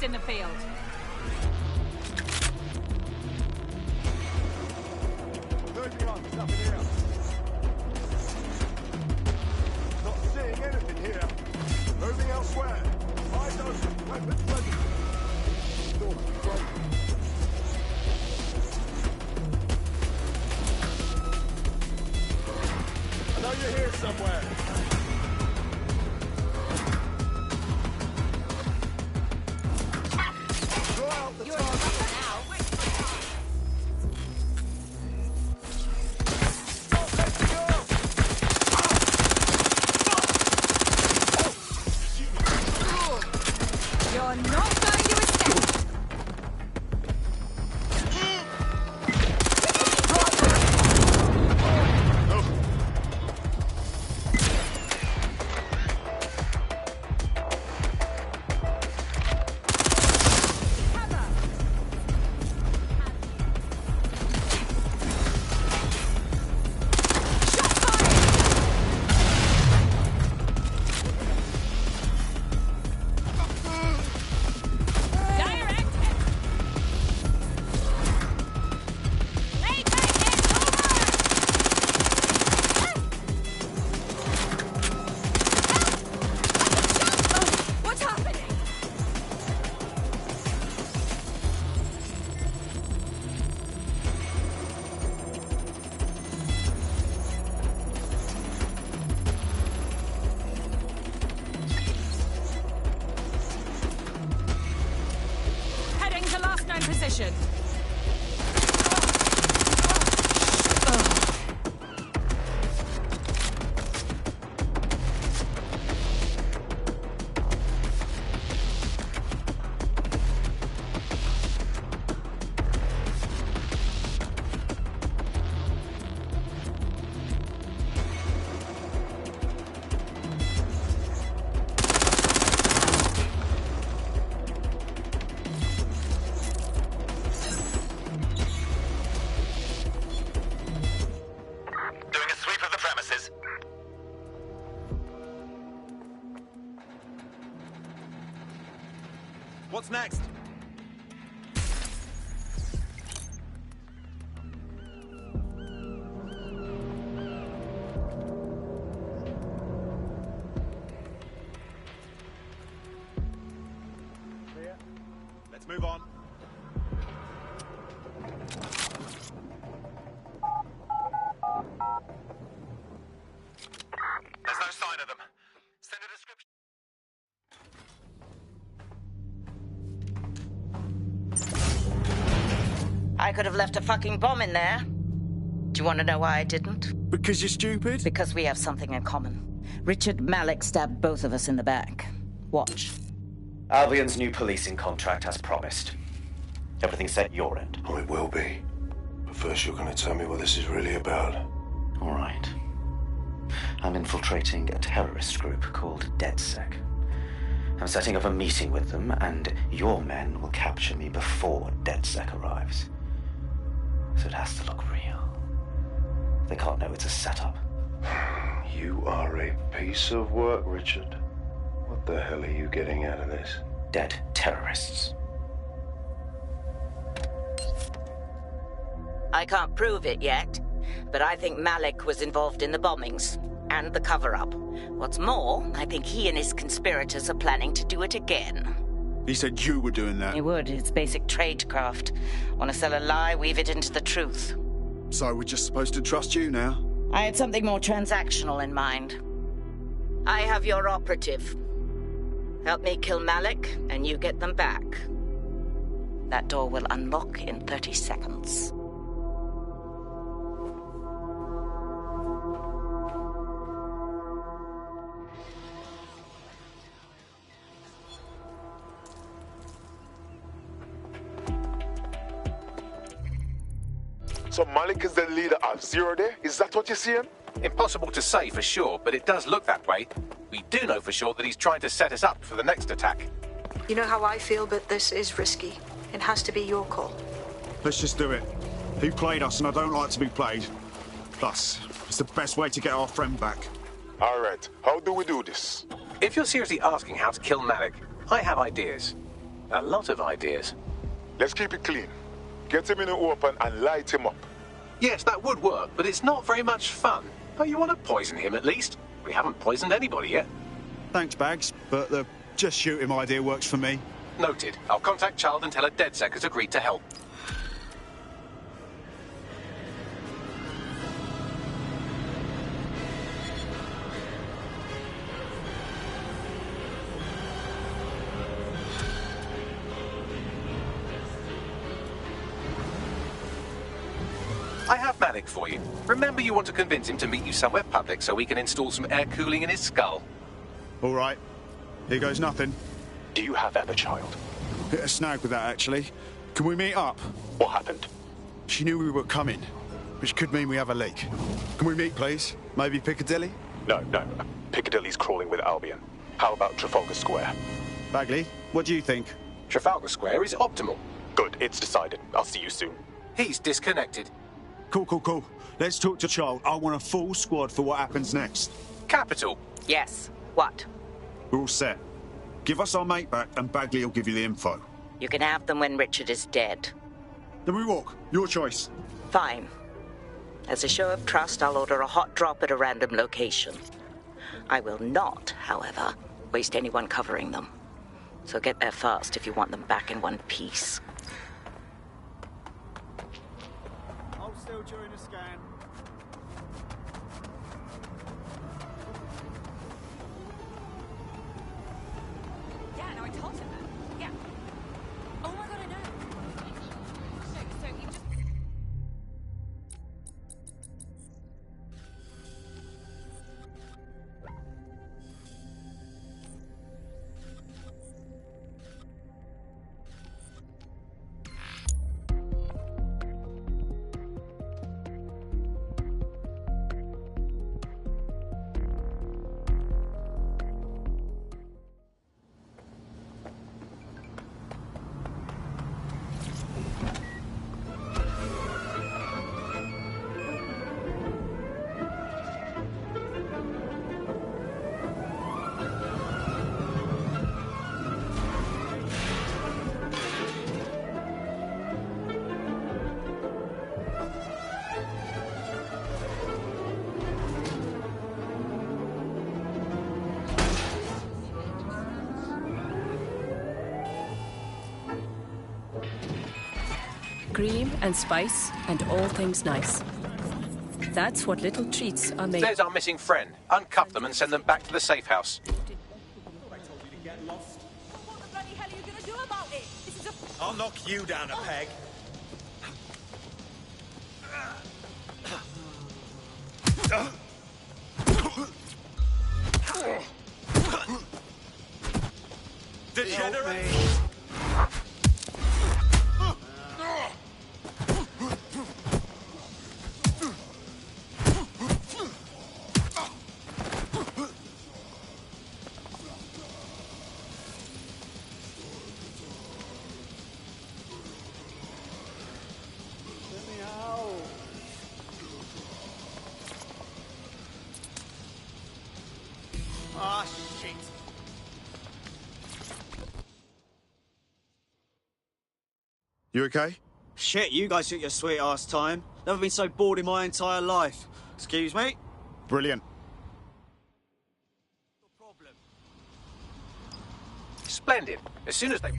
In the field. Not seeing anything here. Moving elsewhere. Eyes open. Weapons ready. Door broken. I know you're here somewhere. in position. Doing a sweep of the premises. What's next? Let's move on. There's no sign of them. Send a description. I could have left a fucking bomb in there. Do you want to know why I didn't? Because you're stupid? Because we have something in common. Richard Malik stabbed both of us in the back. Watch. Albion's new policing contract as promised. Everything set your end. Oh, it will be. But first you're going to tell me what this is really about. All right. I'm infiltrating a terrorist group called DedSec. I'm setting up a meeting with them, and your men will capture me before DedSec arrives. So it has to look real. They can't know it's a setup. You are a piece of work, Richard. What the hell are you getting out of this? Dead terrorists. I can't prove it yet, but I think Malik was involved in the bombings and the cover-up. What's more, I think he and his conspirators are planning to do it again. He said you were doing that. He would. It's basic tradecraft. Want to sell a lie, weave it into the truth. So we're just supposed to trust you now? I had something more transactional in mind. I have your operative. Help me kill Malik, and you get them back. That door will unlock in 30 seconds. So Malik is the leader of Zero Day? Is that what you're saying? Impossible to say for sure, but it does look that way. We do know for sure that he's trying to set us up for the next attack. You know how I feel, but this is risky. It has to be your call. Let's just do it. He played us, and I don't like to be played. Plus, it's the best way to get our friend back. All right, how do we do this? If you're seriously asking how to kill Malik, I have ideas. A lot of ideas. Let's keep it clean. Get him in the open and light him up. Yes, that would work, but it's not very much fun. Oh, you want to poison him at least? We haven't poisoned anybody yet. Thanks, Bags, but the just shoot him idea works for me. Noted. I'll contact Child and tell her DedSec has agreed to help. I have Malik for you. Remember, you want to convince him to meet you somewhere public so we can install some air cooling in his skull. All right. Here goes nothing. Do you have Emma, Child? Hit a snag with that, actually. Can we meet up? What happened? She knew we were coming, which could mean we have a leak. Can we meet, please? Maybe Piccadilly? No. Piccadilly's crawling with Albion. How about Trafalgar Square? Bagley, what do you think? Trafalgar Square is optimal. Good, it's decided. I'll see you soon. He's disconnected. Cool. Let's talk to Child. I want a full squad for what happens next. Capital. Yes. What? We're all set. Give us our mate back, and Bagley will give you the info. You can have them when Richard is dead. Then we walk. Your choice. Fine. As a show of trust, I'll order a hot drop at a random location. I will not, however, waste anyone covering them. So get there fast if you want them back in one piece. Hold still during the scan. Yeah, no, I told him that. Yeah. Oh my god, I know. cream and spice and all things nice. That's what little treats are made. There's our missing friend. Uncuff them and send them back to the safe house. What the bloody hell are you going to do about it? This is a... I'll knock you down a peg. Degenerate! Ah, shit. You okay? Shit, you guys took your sweet ass time. Never been so bored in my entire life. Excuse me? Brilliant. Splendid. As soon as they...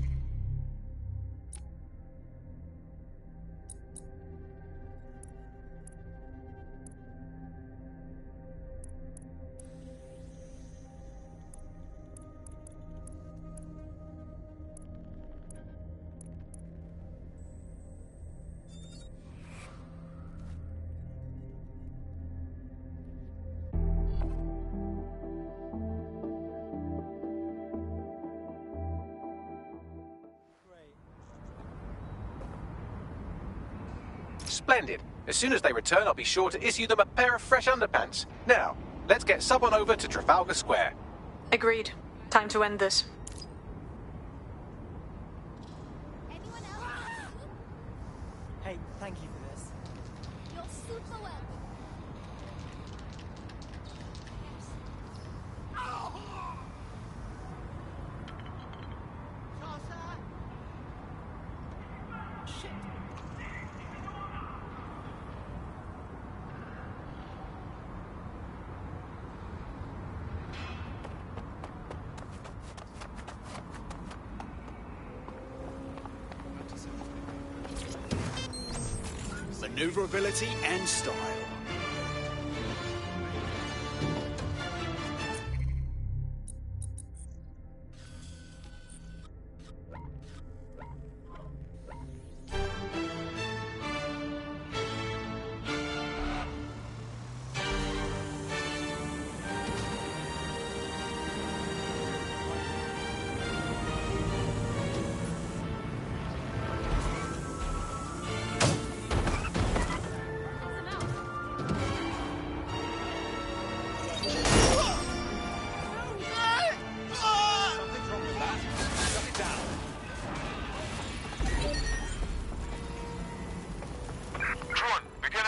Splendid. As soon as they return, I'll be sure to issue them a pair of fresh underpants. Now, let's get someone over to Trafalgar Square. Agreed. Time to end this. Hey, thank you for this. You're super welcome. Maneuverability and style.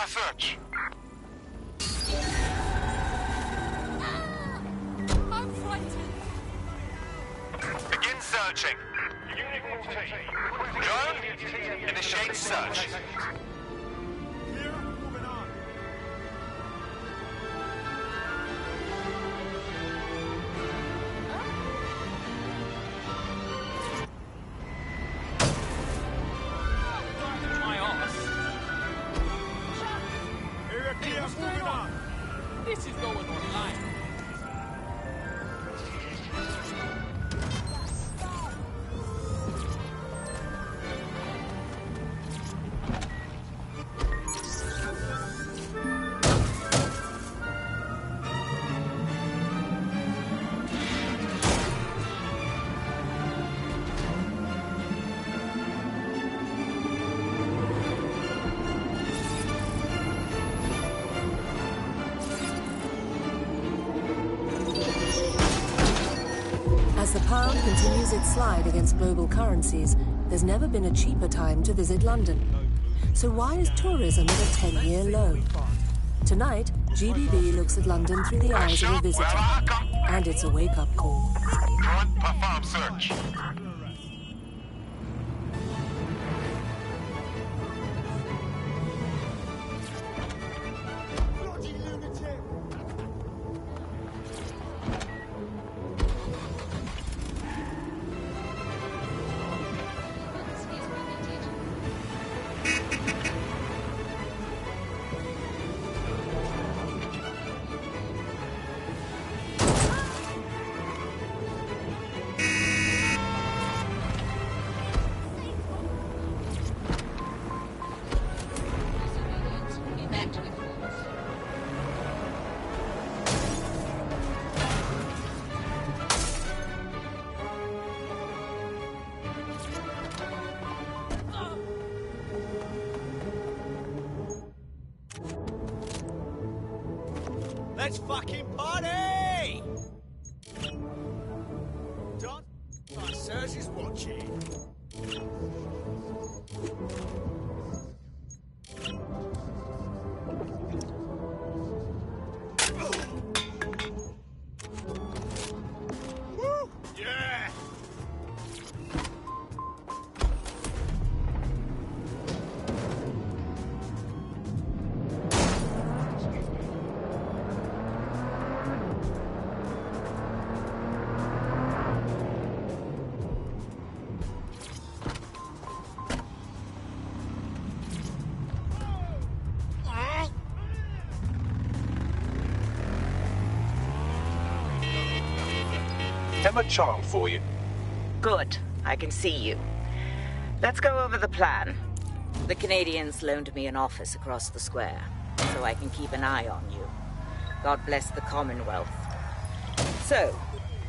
Search. I'm frightened. Begin searching. Drone, initiate search. This is going online. As the pound continues its slide against global currencies, there's never been a cheaper time to visit London. So why is tourism at a 10-year low? Tonight, GBB looks at London through the eyes of a visitor. And it's a wake-up call. Drone, perform search. Let's fucking party! Don't... My sirs is watching. Woo! Yeah! Emma Child for you. Good. I can see you. Let's go over the plan. The Canadians loaned me an office across the square, so I can keep an eye on you. God bless the Commonwealth. So,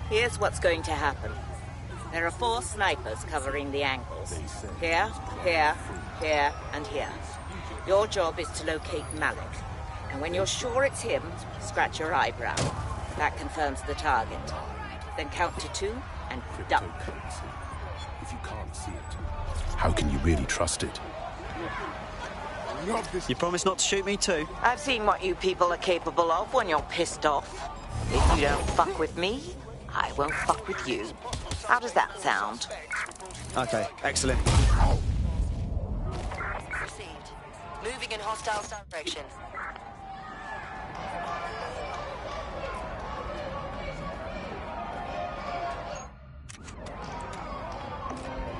here's what's going to happen. There are 4 snipers covering the angles. Here, here, here, and here. Your job is to locate Malik. And when you're sure it's him, scratch your eyebrow. That confirms the target. Then count to 2 and duck. If you can't see it, how can you really trust it? You promise not to shoot me too? I've seen what you people are capable of when you're pissed off. If you don't fuck with me, I won't fuck with you. How does that sound? Okay, excellent. Received. Moving in hostile direction.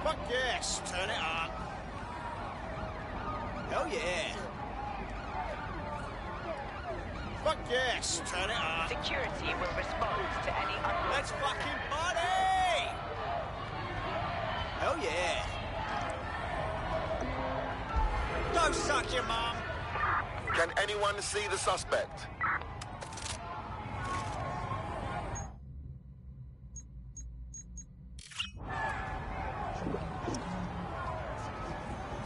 Fuck yes, turn it on. Hell yeah. Fuck yes, turn it on. Security will respond to any... Let's fucking party! Hell yeah. Go suck your mum. Can anyone see the suspect?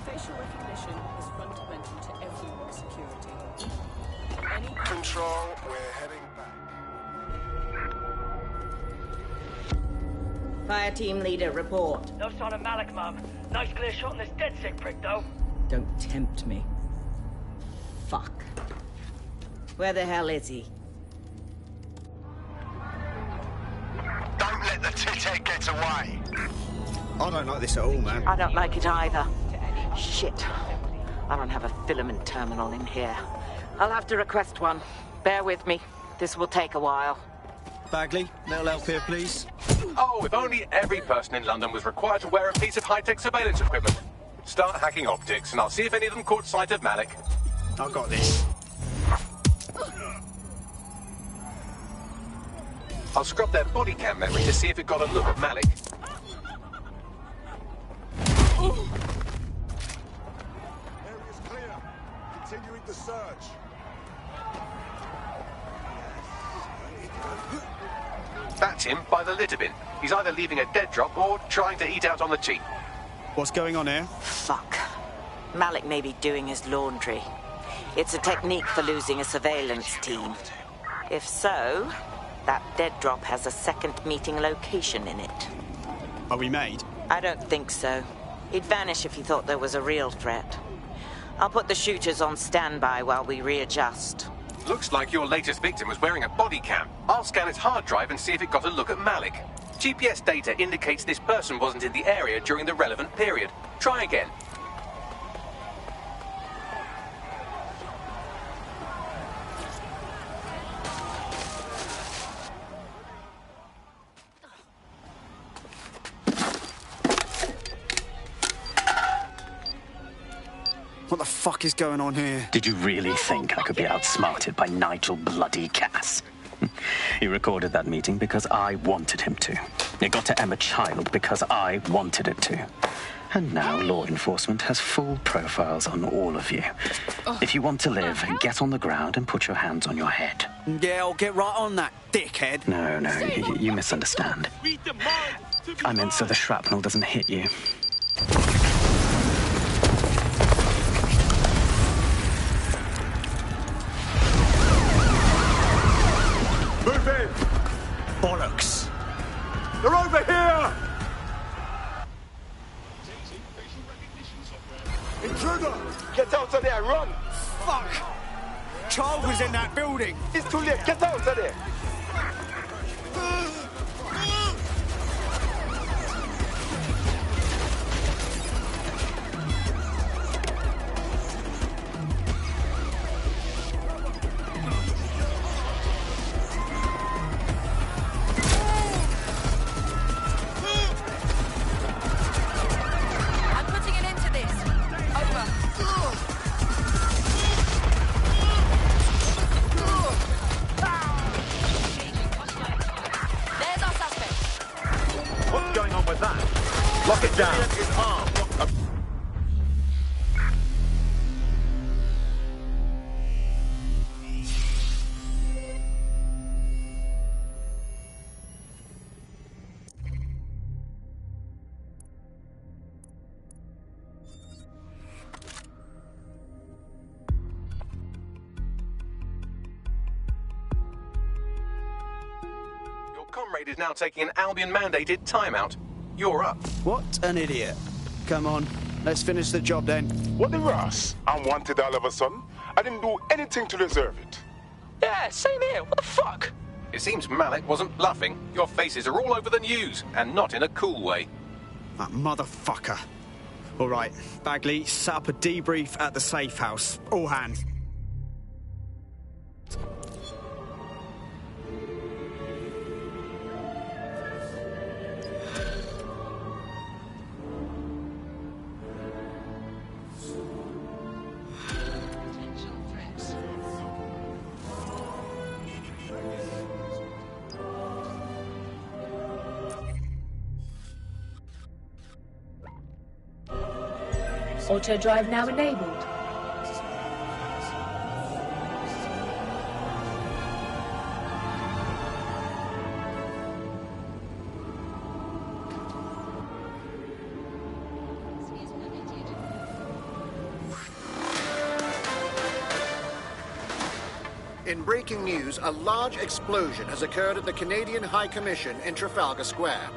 Facial recognition is fundamental to every security. Control, we're heading back. Fire team leader, report. No sign of Malik, Mum. Nice clear shot on this dead sick prick, though. Don't tempt me. Fuck. Where the hell is he? Don't let the tithead get away. I don't like this at all, man. I don't like it either. Shit. I don't have a filament terminal in here. I'll have to request one. Bear with me. This will take a while. Bagley, little help here, please. Oh, if only every person in London was required to wear a piece of high-tech surveillance equipment. Start hacking optics, and I'll see if any of them caught sight of Malik. I've got this. I'll scrub their body cam memory to see if it got a look at Malik. Area's clear. Continuing the search. That's him by the litter bin. He's either leaving a dead drop or trying to eat out on the cheap. What's going on here? Fuck. Malik may be doing his laundry. It's a technique for losing a surveillance team. If so, that dead drop has a second meeting location in it. Are we made? I don't think so. He'd vanish if he thought there was a real threat. I'll put the shooters on standby while we readjust. Looks like your latest victim was wearing a body cam. I'll scan its hard drive and see if it got a look at Malik. GPS data indicates this person wasn't in the area during the relevant period. Try again. What the fuck is going on here? Did you really think I could be outsmarted by Nigel bloody Cass? He recorded that meeting because I wanted him to. It got to Emma Child because I wanted it to. And now law enforcement has full profiles on all of you. If you want to live, get on the ground and put your hands on your head. Yeah, I'll get right on that, dickhead. No, you misunderstand. I meant so the shrapnel doesn't hit you. Intruder! Get out of there, run! Fuck! Child was in that building! It's too late, get out of there! I'm putting an end to this. Over. There's our suspect. What's going on with that? Lock it down. Is armed. Your comrade is now taking an Albion-mandated timeout. You're up. What an idiot. Come on, let's finish the job then. What the Ross? I'm wanted all of a sudden. I didn't do anything to deserve it. Yeah, same here. What the fuck? It seems Malik wasn't bluffing. Your faces are all over the news, and not in a cool way. That motherfucker. All right, Bagley, set up a debrief at the safe house. All hands. Auto drive now enabled. In breaking news, a large explosion has occurred at the Canadian High Commission in Trafalgar Square.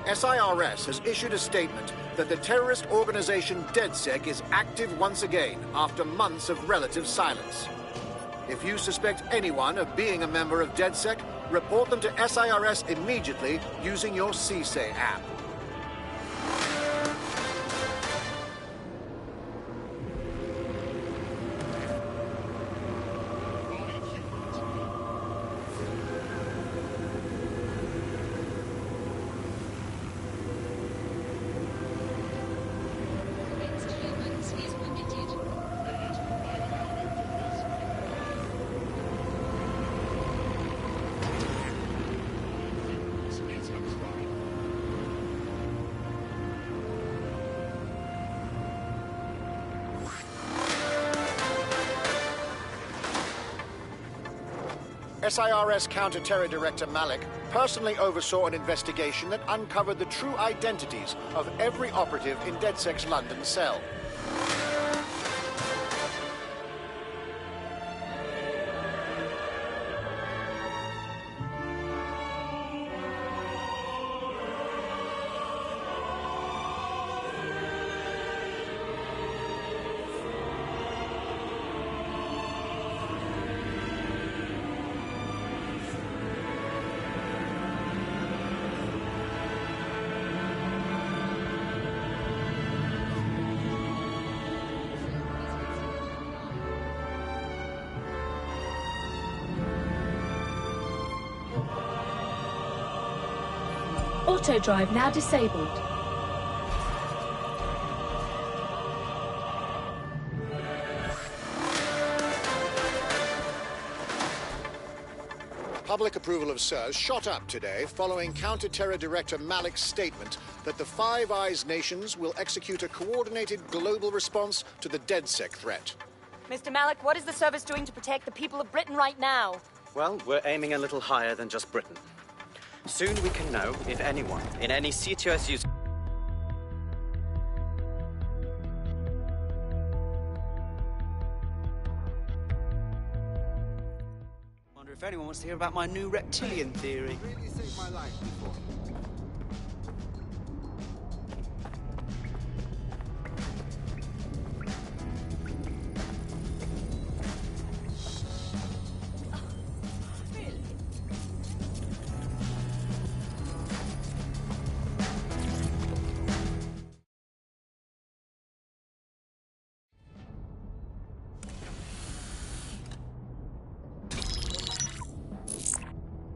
SIRS has issued a statement that the terrorist organization DedSec is active once again after months of relative silence. If you suspect anyone of being a member of DedSec, report them to SIRS immediately using your CSAY app. SIRS Counter-Terror Director Malik personally oversaw an investigation that uncovered the true identities of every operative in DedSec's London cell. Auto drive now disabled. Public approval of SIRS shot up today following Counter-Terror Director Malik's statement that the Five Eyes nations will execute a coordinated global response to the DedSec threat. Mr. Malik, what is the service doing to protect the people of Britain right now? Well, we're aiming a little higher than just Britain. Soon we can know if anyone in any CTOSU's... Wonder if anyone wants to hear about my new reptilian theory. Really saved my life before.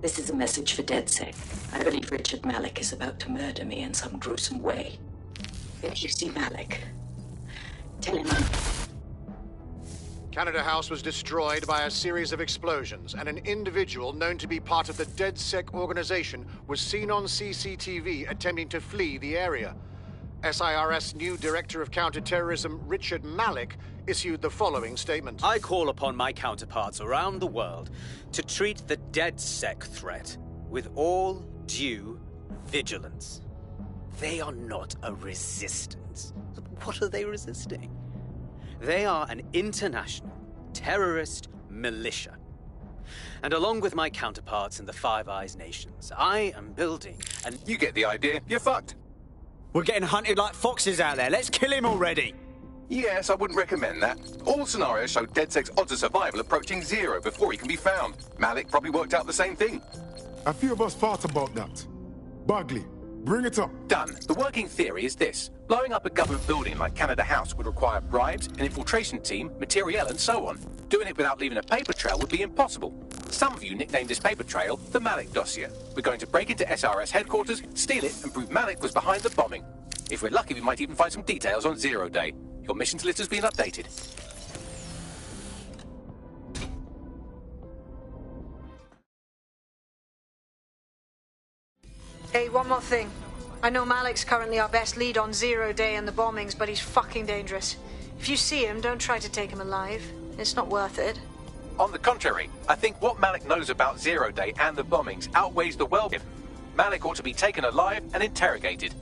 This is a message for DedSec. I believe Richard Malik is about to murder me in some gruesome way. If you see Malik, tell him Canada House was destroyed by a series of explosions, and an individual known to be part of the DedSec organization was seen on CCTV attempting to flee the area. SIRS new Director of Counterterrorism Richard Malik issued the following statement. I call upon my counterparts around the world to treat the DedSec threat with all due vigilance. They are not a resistance. What are they resisting? They are an international terrorist militia. And along with my counterparts in the Five Eyes nations, I am building an... You get the idea. You're fucked. We're getting hunted like foxes out there. Let's kill him already. Yes, I wouldn't recommend that. All scenarios show DedSec's odds of survival approaching 0 before he can be found. Malik probably worked out the same thing. A few of us thought about that. Bagley, bring it up. Done. The working theory is this. Blowing up a government building like Canada House would require bribes, an infiltration team, materiel, and so on. Doing it without leaving a paper trail would be impossible. Some of you nicknamed this paper trail the Malik dossier. We're going to break into SRS headquarters, steal it, and prove Malik was behind the bombing. If we're lucky, we might even find some details on 0 Day. Your missions list has been updated. Hey, one more thing. I know Malik's currently our best lead on 0 Day and the bombings, but he's fucking dangerous. If you see him, don't try to take him alive. It's not worth it. On the contrary, I think what Malik knows about 0 Day and the bombings outweighs the well-being. Malik ought to be taken alive and interrogated.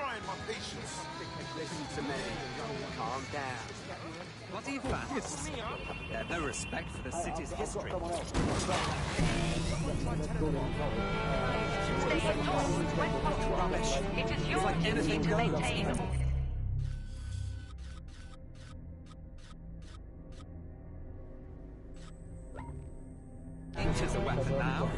trying my patience. Listen to me. Calm down. Bloody fast. They have no respect for the city's history. Stay indoors when possible. Rubbish. It is your duty to maintain. Inch is a weapon now.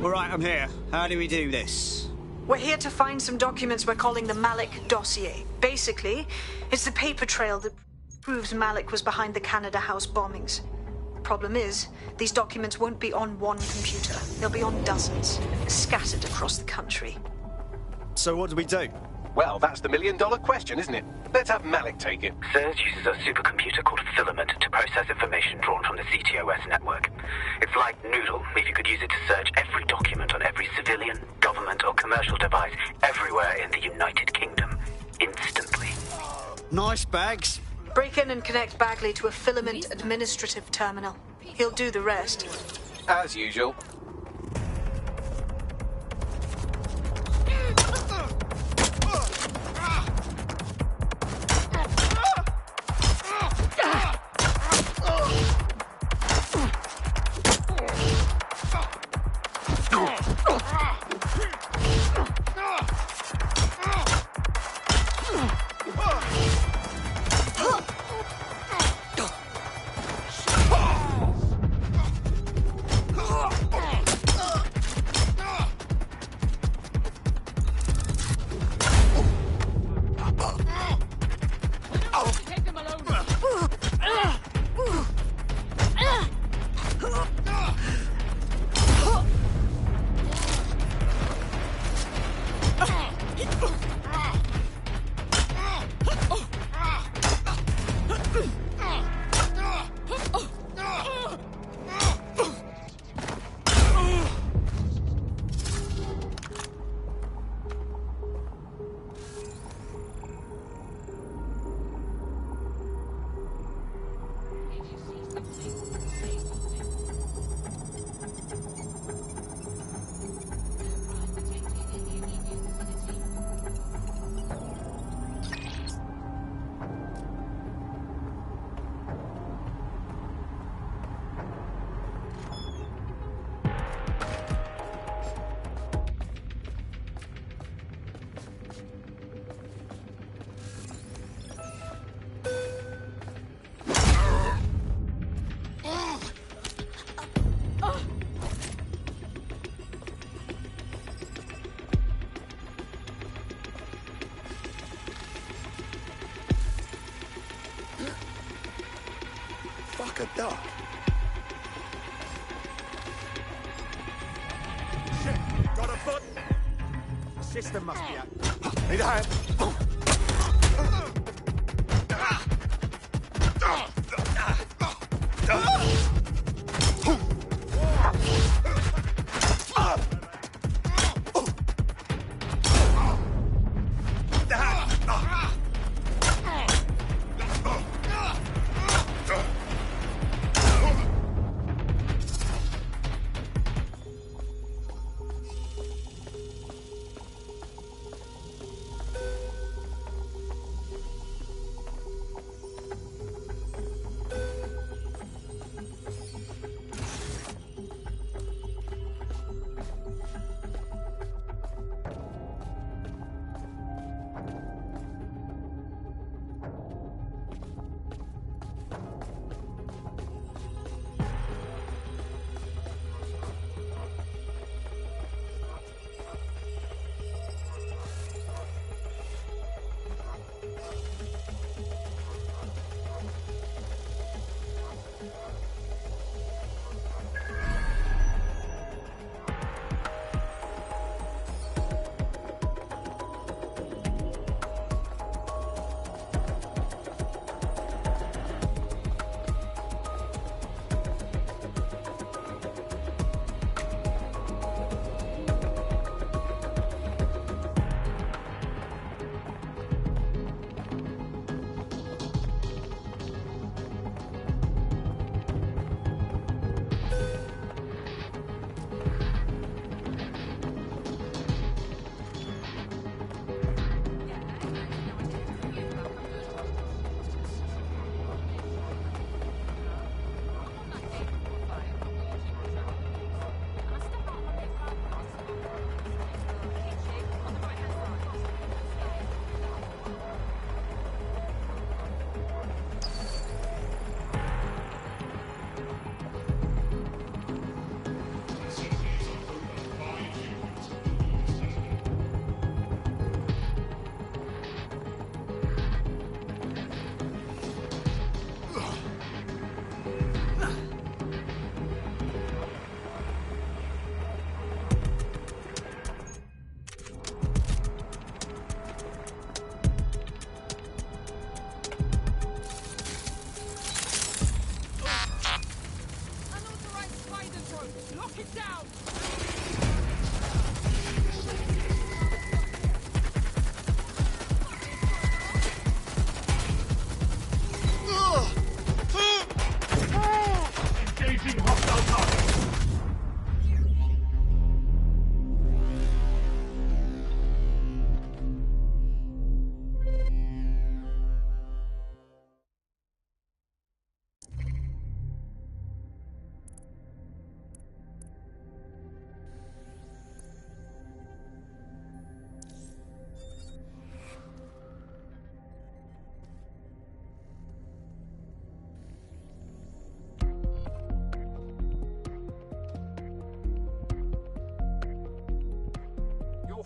All right, I'm here. How do we do this? We're here to find some documents we're calling the Malik dossier. Basically, it's the paper trail that proves Malik was behind the Canada House bombings. Problem is, these documents won't be on one computer. They'll be on dozens, scattered across the country. So what do we do? Well, that's the million-dollar question, isn't it? Let's have Malik take it. SIRS uses a supercomputer called Filament to process information drawn from the CTOS network. It's like Noodle, if you could use it to search every document on every civilian, government, or commercial device everywhere in the United Kingdom, instantly. Nice bags. Break in and connect Bagley to a Filament administrative terminal. He'll do the rest. As usual. Fuck a duck. Shit, got a foot. The system must be out. Need a hand.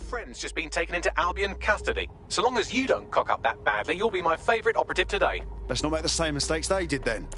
friend's just been taken into Albion custody. So long as you don't cock up that badly, you'll be my favourite operative today. Let's not make the same mistakes they did then.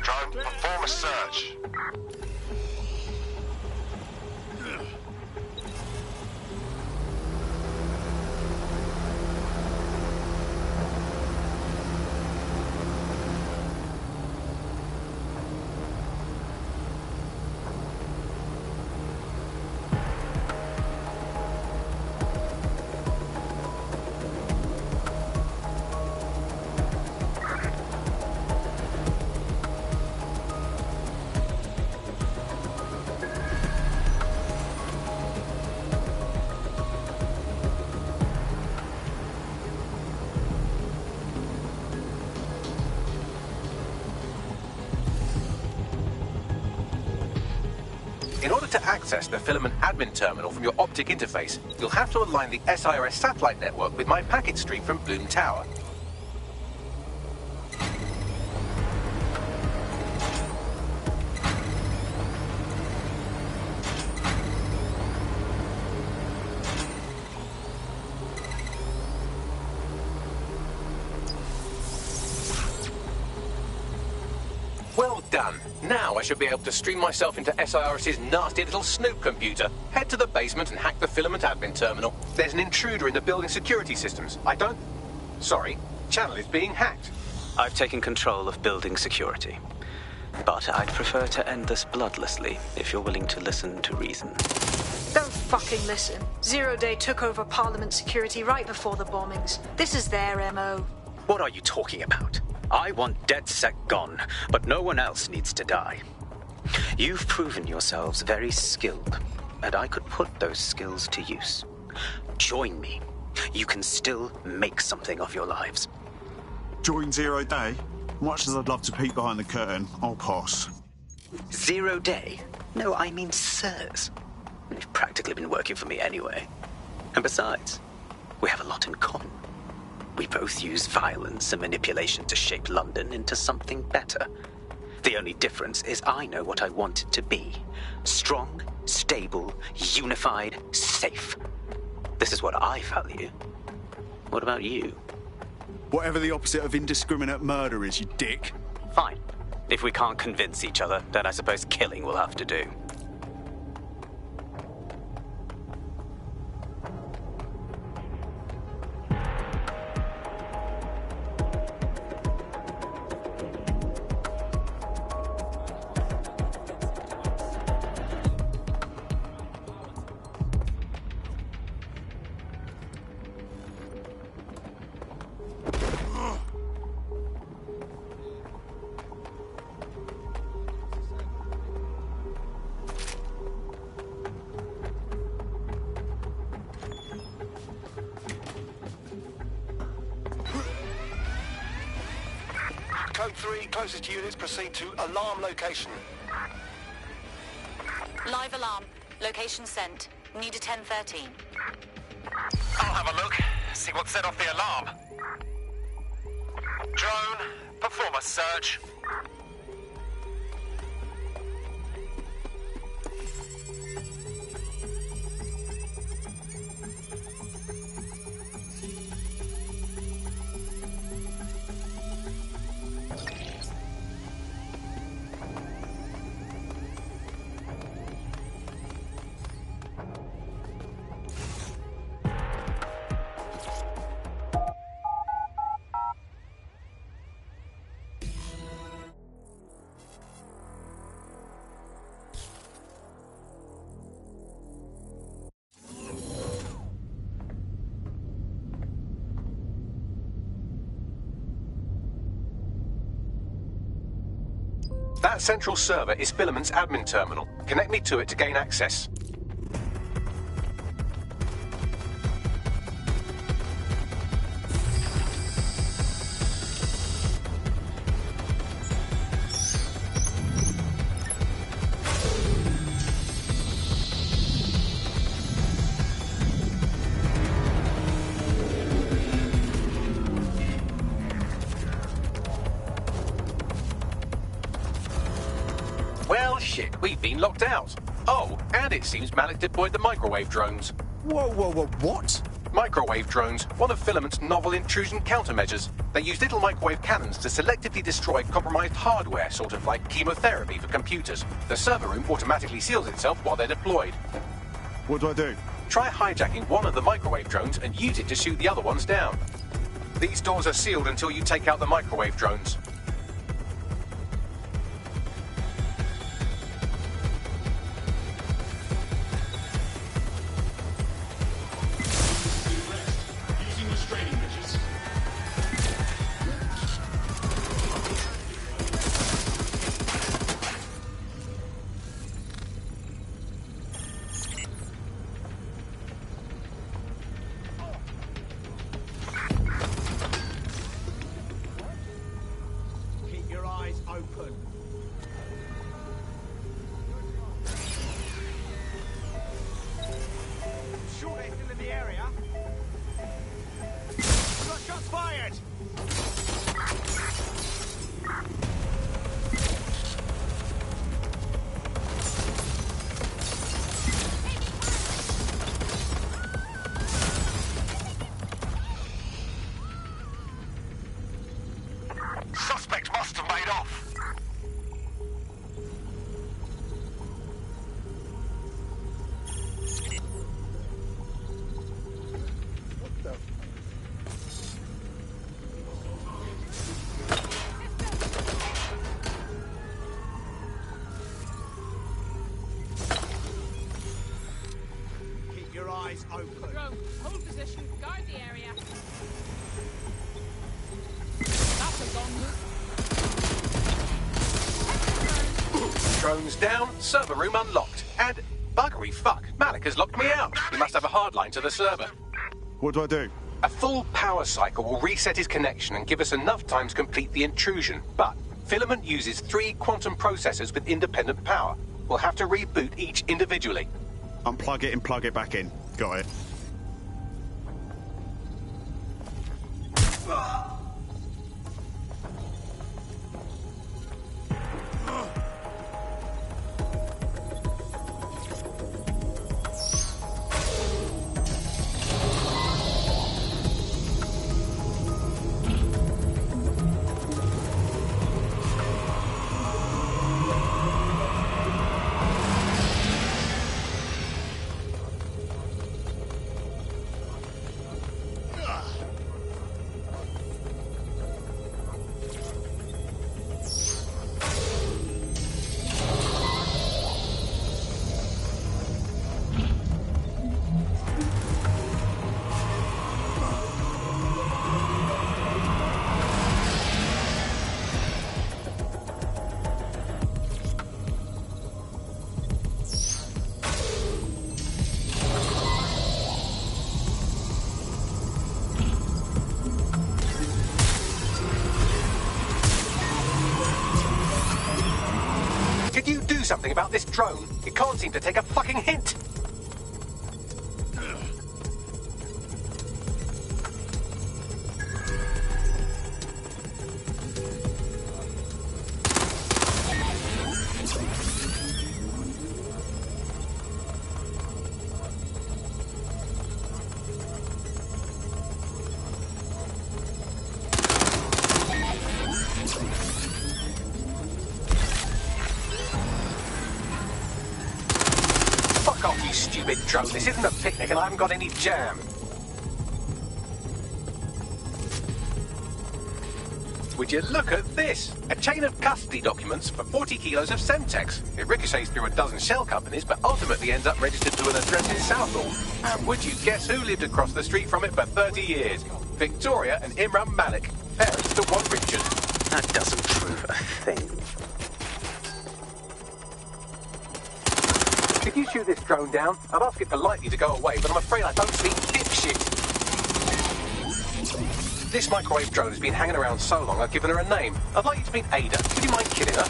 Drone, perform a search. In order to access the filament admin terminal from your optic interface, you'll have to align the SIRS satellite network with my packet stream from Bloom Tower. Well done. Now I should be able to stream myself into SIRS's nasty little snoop computer, head to the basement and hack the filament admin terminal. There's an intruder in the building security systems. Sorry, channel is being hacked. I've taken control of building security. But I'd prefer to end this bloodlessly if you're willing to listen to reason. Don't fucking listen. Zero Day took over Parliament security right before the bombings. This is their MO. What are you talking about? I want DedSec gone, but no one else needs to die. You've proven yourselves very skilled, and I could put those skills to use. Join me. You can still make something of your lives. Join Zero Day? Much as I'd love to peek behind the curtain, I'll pass. 0 Day? No, I mean sirs. You've practically been working for me anyway. And besides, we have a lot in common. We both use violence and manipulation to shape London into something better. The only difference is I know what I want it to be. Strong, stable, unified, safe. This is what I value. What about you? Whatever the opposite of indiscriminate murder is, you dick. Fine. If we can't convince each other, then I suppose killing will have to do. Code 3, closest units proceed to alarm location. Live alarm. Location sent. Need a 1013. I'll have a look. See what set off the alarm. Drone, perform a search. That central server is Filament's admin terminal. Connect me to it to gain access. Well, shit, we've been locked out. Oh, and it seems Malik deployed the microwave drones. Whoa, what? Microwave drones, one of Filament's novel intrusion countermeasures. They use little microwave cannons to selectively destroy compromised hardware, sort of like chemotherapy for computers. The server room automatically seals itself while they're deployed. What do I do? Try hijacking one of the microwave drones and use it to shoot the other ones down. These doors are sealed until you take out the microwave drones. Keep your eyes open. Sure they're still in the area. We've got shots fired. Suspect must have made off. Keep your eyes open. Drone, hold position, guard the area. That's a gone loop. Drones down, server room unlocked. And buggery fuck, Malik has locked me out. He must have a hard line to the server. What do I do? A full power cycle will reset his connection and give us enough time to complete the intrusion. But Filament uses 3 quantum processors with independent power. We'll have to reboot each individually. Unplug it and plug it back in. Got it. Could you do something about this drone? It can't seem to take a fucking hint. Fuck off, you stupid drone. This isn't a picnic and I haven't got any jam. Would you look at this? A chain of custody documents for 40 kilos of Semtex. It ricochets through a dozen shell companies, but ultimately ends up registered to an address in Southall. And would you guess who lived across the street from it for 30 years? Victoria and Imran Malik, parents to one Richard. That doesn't prove a thing. shoot this drone down. I'd ask it politely to go away, but I'm afraid I don't speak dipshit. This microwave drone has been hanging around so long I've given her a name. I'd like you to meet Ada. Would you mind killing her?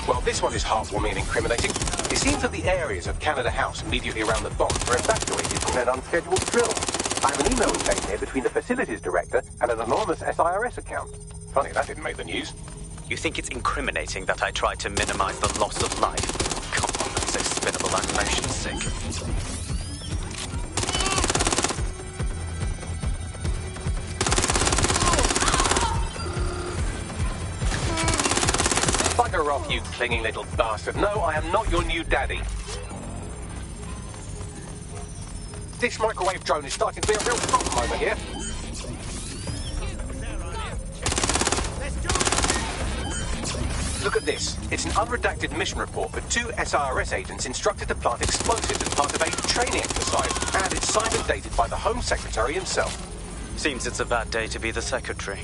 Well, this one is heartwarming and incriminating. It seems that the areas of Canada House immediately around the bomb were evacuated from an unscheduled drill. I have an email chain here between the facilities director and an anonymous SIRS account. Funny, that didn't make the news. You think it's incriminating that I tried to minimize the loss of life? Come on, that's so spinnable and motion sick. Bugger off, you clinging little bastard. No, I am not your new daddy. This microwave drone is starting to be a real problem over here. Look at this. It's an unredacted mission report for 2 SIRS agents instructed to plant explosives as part of a training exercise, and it's signed and dated by the Home Secretary himself. Seems it's a bad day to be the Secretary.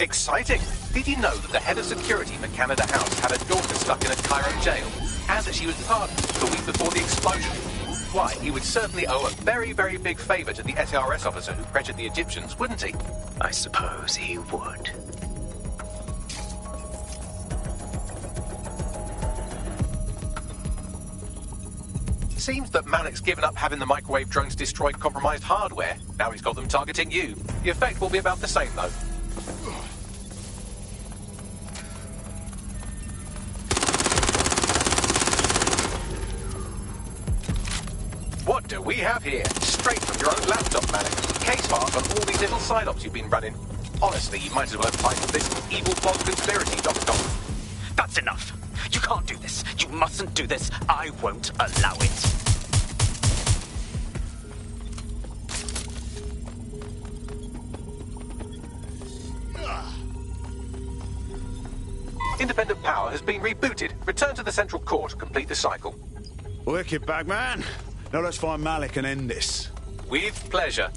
Exciting! Did you know that the head of security for Canada House had a daughter stuck in a Cairo jail, and that she was pardoned the week before the explosion? Why, he would certainly owe a very, very big favour to the SIRS officer who pressured the Egyptians, wouldn't he? I suppose he would. Seems that Malik's given up having the microwave drones destroy compromised hardware. Now he's got them targeting you. The effect will be about the same, though. What do we have here? Straight from your own laptop, Malik. Case files on all these little side ops you've been running. Honestly, you might as well have titled this evilbondconspiracy.com. That's enough. You can't do this. You mustn't do this. I won't allow it. Independent power has been rebooted. Return to the central core to complete the cycle. Wicked, Bagman. Now let's find Malik and end this. With pleasure.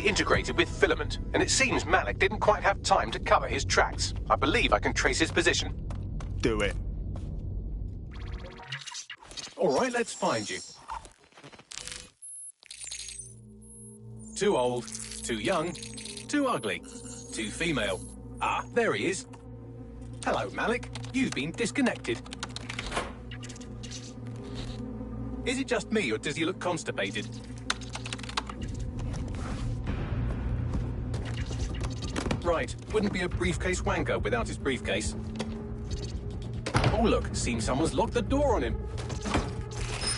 Integrated with filament, and it seems Malik didn't quite have time to cover his tracks. I believe I can trace his position. Do it. All right, let's find you. Too old, too young, too ugly, too female. Ah, there he is. Hello, Malik. You've been disconnected. Is it just me, or does he look constipated? Right, wouldn't be a briefcase wanker without his briefcase. Oh look, seems someone's locked the door on him.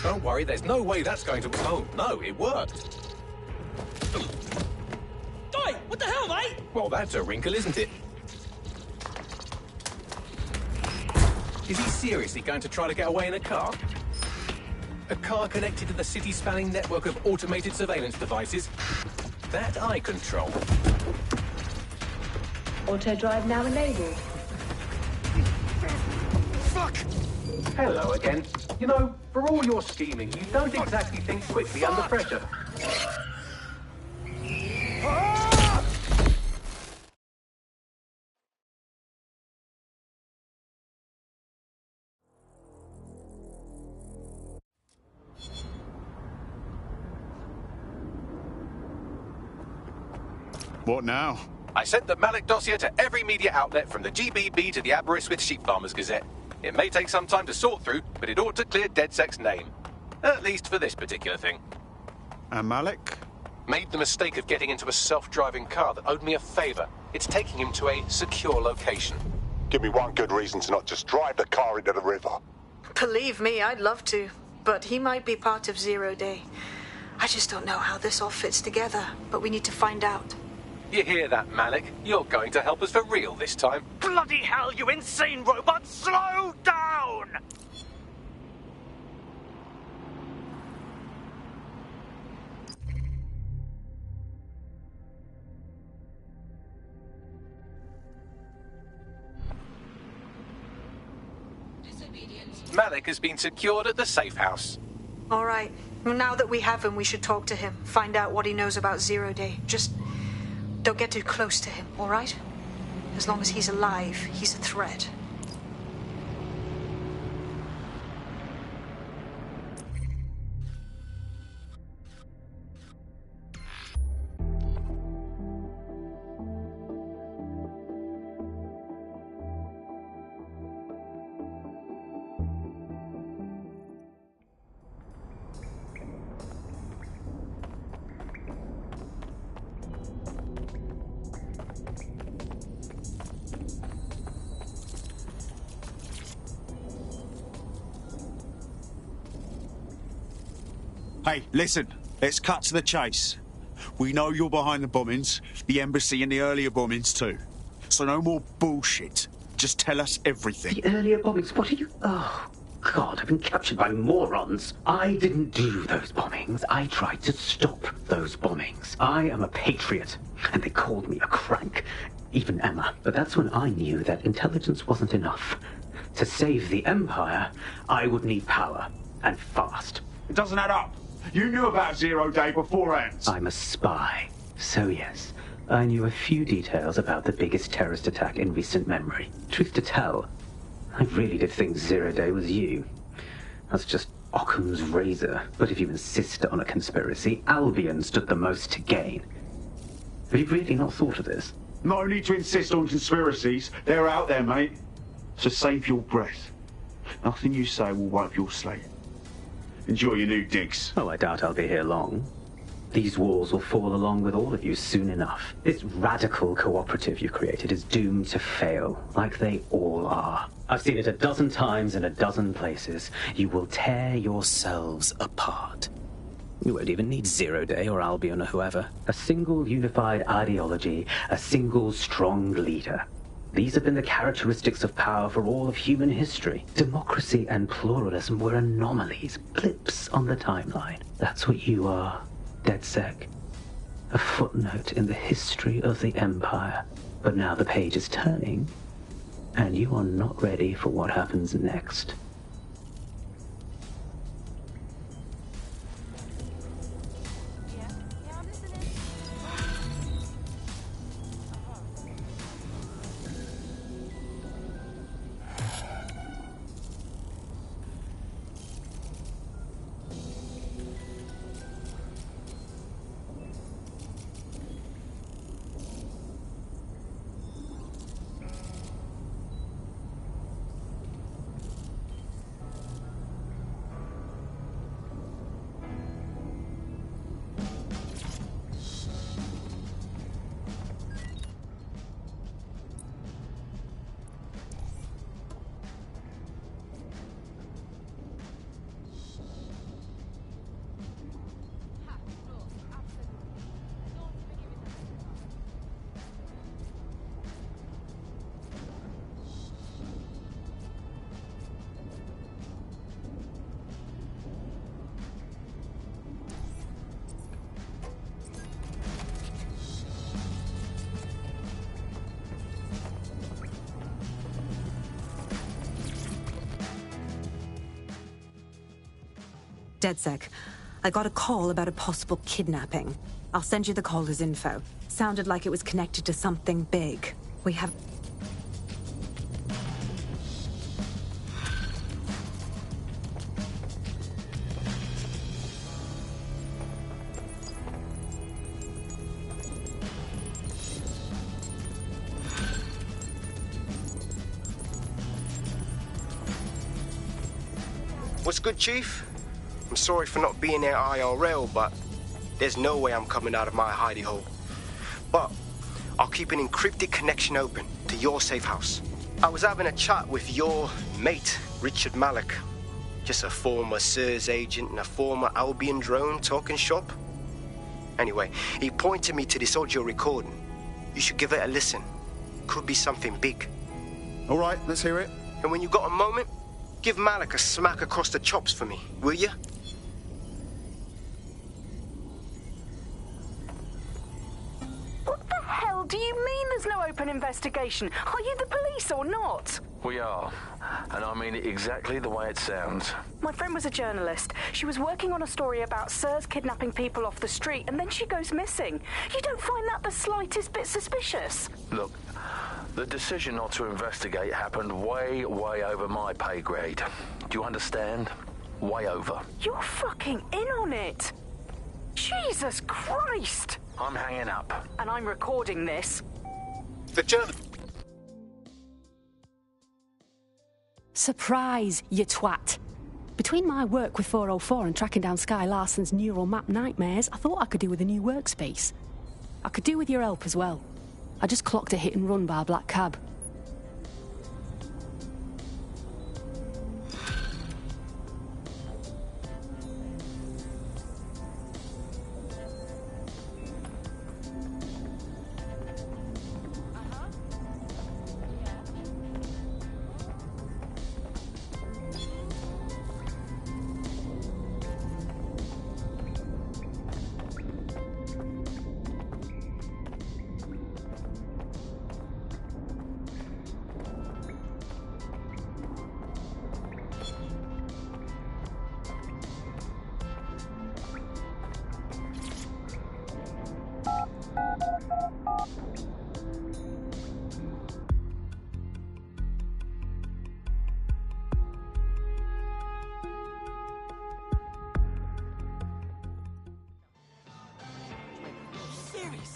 Don't worry, there's no way that's going to... Oh no, it worked. Oi, what the hell, mate? Well, that's a wrinkle, isn't it? Is he seriously going to try to get away in a car? A car connected to the city-spanning network of automated surveillance devices? That I control. Auto drive now enabled. Fuck! Hello again. You know, for all your scheming, you don't exactly think quickly under pressure. What now? I sent the Malik dossier to every media outlet from the GBB to the Aberystwyth Sheep Farmers Gazette. It may take some time to sort through, but it ought to clear DedSec's name. At least for this particular thing. And Malik? Made the mistake of getting into a self-driving car that owed me a favor. It's taking him to a secure location. Give me one good reason to not just drive the car into the river. Believe me, I'd love to, but he might be part of Zero Day. I just don't know how this all fits together, but we need to find out. You hear that, Malik? You're going to help us for real this time. Bloody hell, you insane robot! Slow down! Malik has been secured at the safe house. All right. Now that we have him, we should talk to him. Find out what he knows about Zero Day. Just don't get too close to him, all right? As long as he's alive, he's a threat. Hey, listen, let's cut to the chase. We know you're behind the bombings, the embassy and the earlier bombings too. So no more bullshit. Just tell us everything. The earlier bombings? What are you... Oh, God, I've been captured by morons. I didn't do those bombings. I tried to stop those bombings. I am a patriot, and they called me a crank. Even Emma. But that's when I knew that intelligence wasn't enough. To save the Empire, I would need power, and fast. It doesn't add up. You knew about Zero Day beforehand. I'm a spy. So yes, I knew a few details about the biggest terrorist attack in recent memory. Truth to tell, I really did think Zero Day was you. That's just Occam's razor. But if you insist on a conspiracy, Albion stood the most to gain. Have you really not thought of this? No need to insist on conspiracies. They're out there, mate. So save your breath. Nothing you say will wipe your slate. Enjoy your new digs. Oh, I doubt I'll be here long. These walls will fall along with all of you soon enough. This radical cooperative you created is doomed to fail, like they all are. I've seen it a dozen times in a dozen places. You will tear yourselves apart. You won't even need Zero Day or Albion or whoever. A single unified ideology, a single strong leader. These have been the characteristics of power for all of human history. Democracy and pluralism were anomalies, blips on the timeline. That's what you are, DedSec. A footnote in the history of the Empire. But now the page is turning, and you are not ready for what happens next. DedSec, I got a call about a possible kidnapping. I'll send you the caller's info. Sounded like it was connected to something big. We have... What's good, Chief? I'm sorry for not being there IRL, but there's no way I'm coming out of my hidey hole. But I'll keep an encrypted connection open to your safe house. I was having a chat with your mate, Richard Malik, Just a former SIRS agent and a former Albion drone talking shop. Anyway, he pointed me to this audio recording. You should give it a listen. Could be something big. All right, let's hear it. And when you got a moment, give Malik a smack across the chops for me, will you? What the hell do you mean there's no open investigation? Are you the police or not? We are. And I mean it exactly the way it sounds. My friend was a journalist. She was working on a story about SIRS kidnapping people off the street, and then she goes missing. You don't find that the slightest bit suspicious? Look, the decision not to investigate happened way over my pay grade. Do you understand? Way over. You're fucking in on it. Jesus Christ! I'm hanging up. And I'm recording this. The journal... Surprise, you twat. Between my work with 404 and tracking down Sky Larson's neural map nightmares, I thought I could do with a new workspace. I could do with your help as well. I just clocked a hit and run by a black cab.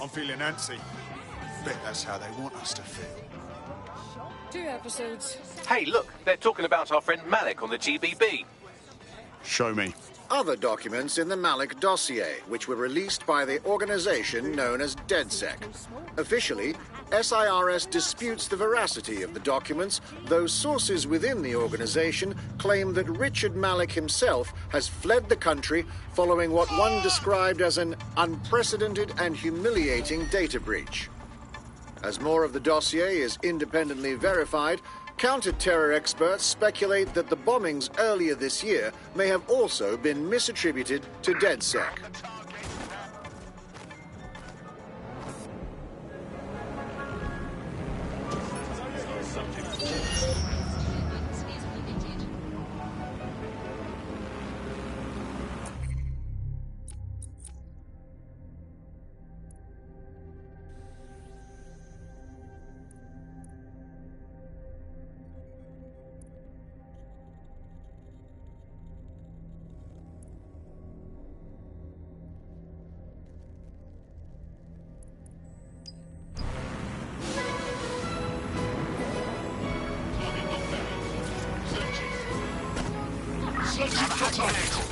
I'm feeling antsy. Bet that's how they want us to feel. 2 episodes. Hey, look, they're talking about our friend Malik on the GBB. Show me. Other documents in the Malik dossier, which were released by the organization known as DedSec. Officially, SIRS disputes the veracity of the documents, though sources within the organization claim that Richard Malik himself has fled the country following what one described as an unprecedented and humiliating data breach. As more of the dossier is independently verified, counter-terror experts speculate that the bombings earlier this year may have also been misattributed to DedSec.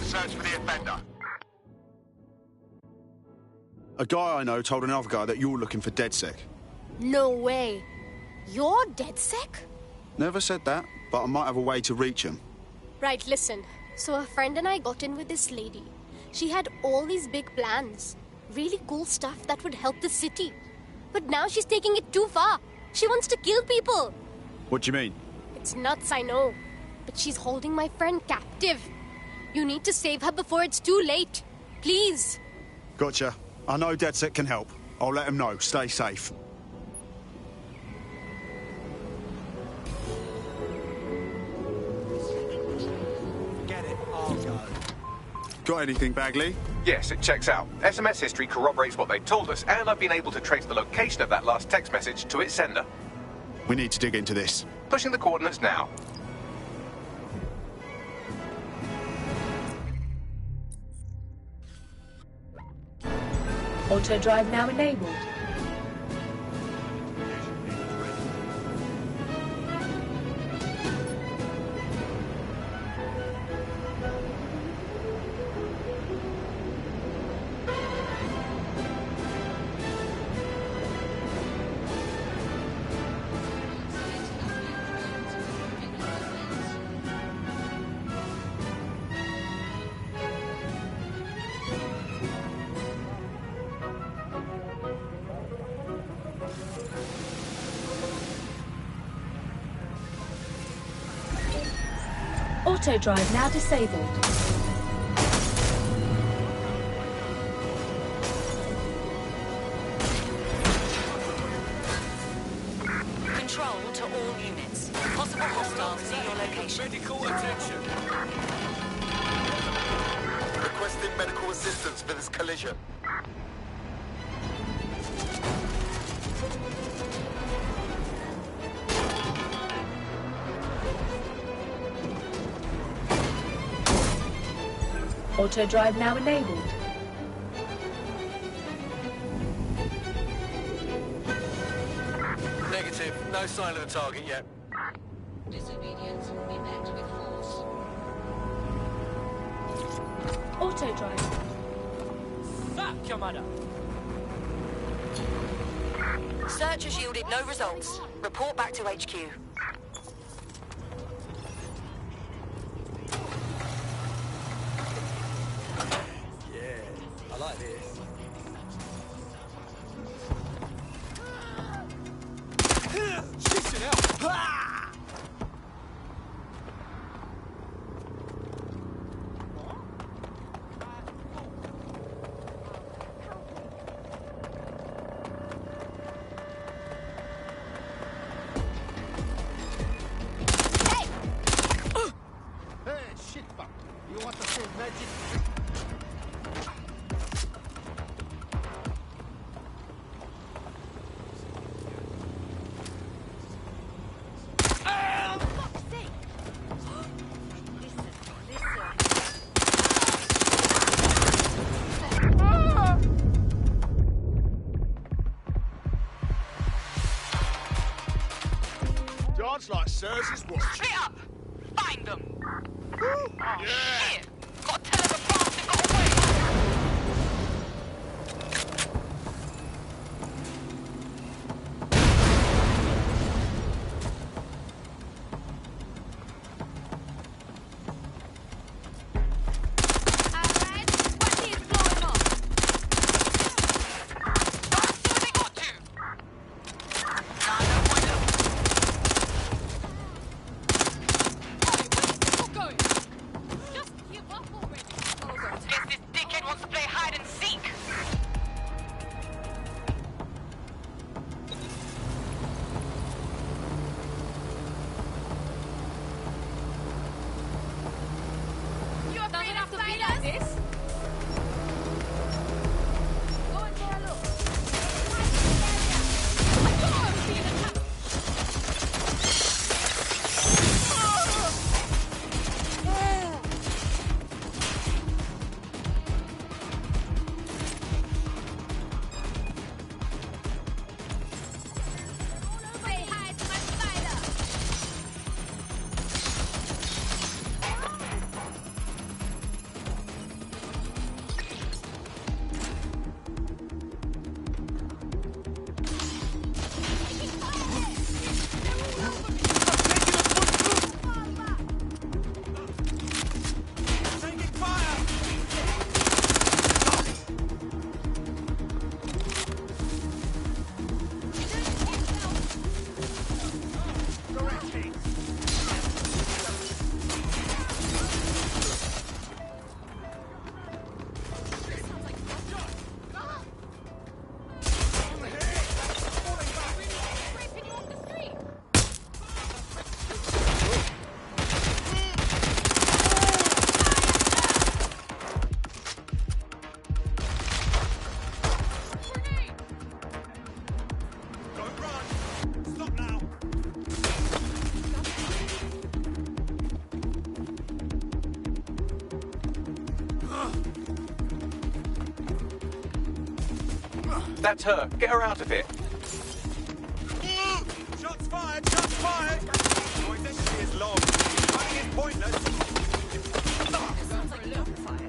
Search for the offender. A guy I know told another guy that you're looking for DedSec. No way. You're DedSec? Never said that, but I might have a way to reach him. Right, listen. So a friend and I got in with this lady. She had all these big plans. Really cool stuff that would help the city. But now she's taking it too far. She wants to kill people. What do you mean? It's nuts, I know. But she's holding my friend captive. You need to save her before it's too late. Please. Gotcha. I know DedSec can help. I'll let him know. Stay safe. Get it. I'll go. Got anything, Bagley? Yes, it checks out. SMS history corroborates what they told us, and I've been able to trace the location of that last text message to its sender. We need to dig into this. Pushing the coordinates now. Auto drive now enabled. Auto drive now disabled. Control to all units. Possible hostiles near your location. Medical attention. Requesting medical assistance for this collision. Auto drive now enabled. Negative. No sign of the target yet. Disobedience will be met with force. Auto drive. Fuck your mother. Search has yielded no results. Report back to HQ. I like this. Shit out! Hey, shit fuck. You want to say magic? Dance like Cersei's watch. Split up! Find them! Oh, yeah. shit! Got to tell them the bastard got away! Guess this dickhead wants to play hide and seek! You afraid to have to be like this? Go and take a look. I don't want to be in a Say hi to my spider. That's her. Get her out of here. Shots fired! Shots fired! Noise entity is logged. Running is pointless. Sounds like a little fire.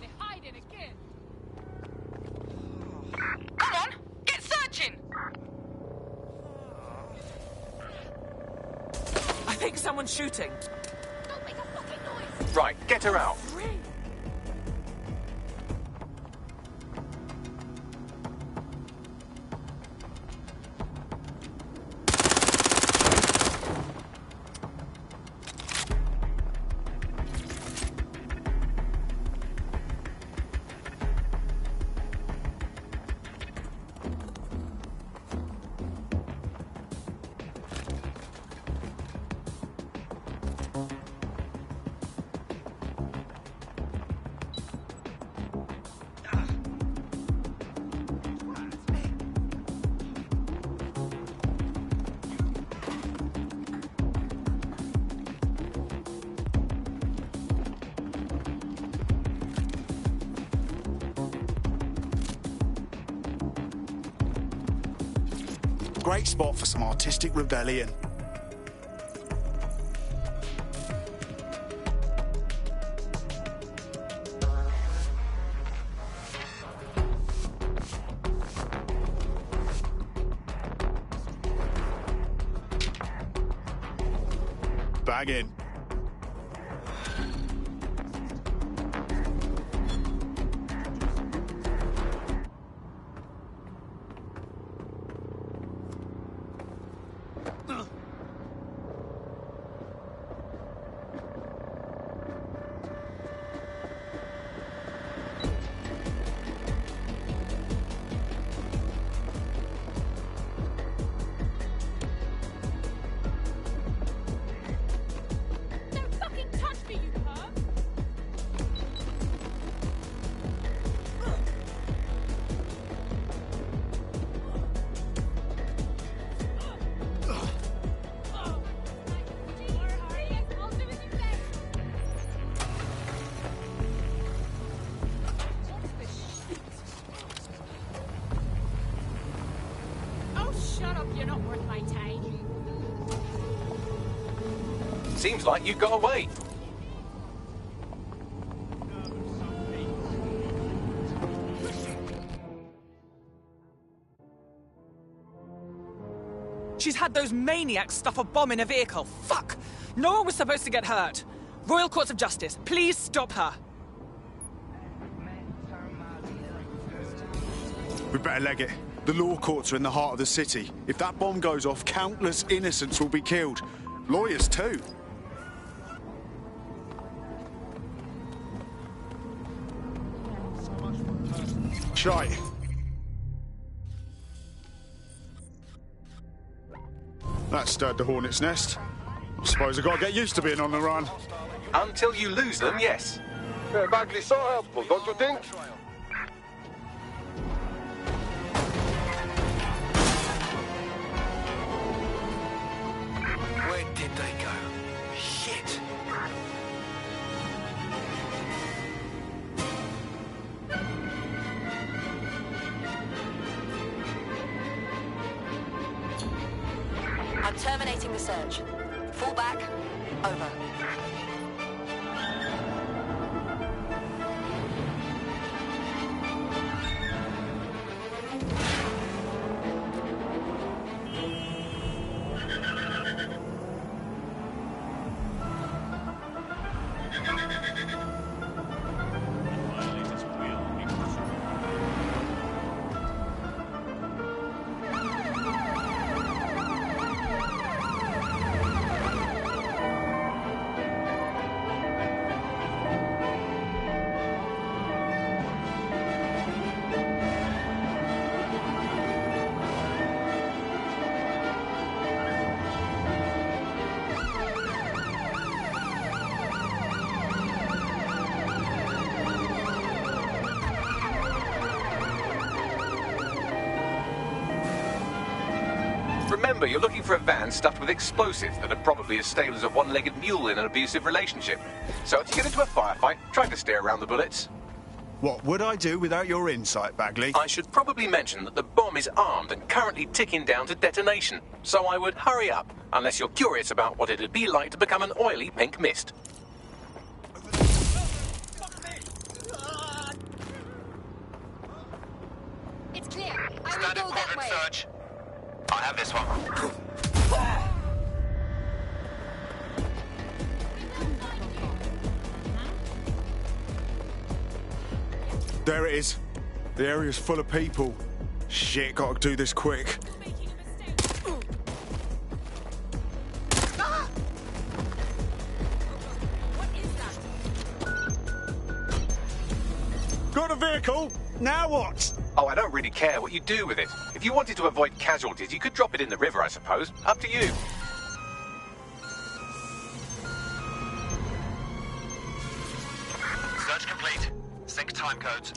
They're hiding again. Come on! Get searching! I think someone's shooting. Don't make a fucking noise. Right, get her out. great spot for some artistic rebellion. Bag in. Seems like you got away. She's had those maniacs stuff a bomb in a vehicle. Fuck! No one was supposed to get hurt. Royal Courts of Justice, please stop her. We better leg it. The law courts are in the heart of the city. If that bomb goes off, countless innocents will be killed. Lawyers too. Shite. That stirred the hornet's nest. I suppose I gotta get used to being on the run. Until you lose them, yes. Yeah, Bagley, so helpful, don't you think? Where did they go? Shit. I'm terminating the search. Fall back. Over. Remember, you're looking for a van stuffed with explosives that are probably as stale as a one-legged mule in an abusive relationship. So if you get into a firefight, try to steer around the bullets. What would I do without your insight, Bagley? I should probably mention that the bomb is armed and currently ticking down to detonation. So I would hurry up, unless you're curious about what it'd be like to become an oily pink mist. It's clear. I will Standard go that quadrant way. search. I have this one. There it is. The area's full of people. Shit, gotta do this quick. Got a vehicle? Now what? Oh, I don't really care what you do with it. If you wanted to avoid casualties, you could drop it in the river, I suppose. Up to you. Search complete. Sync time codes.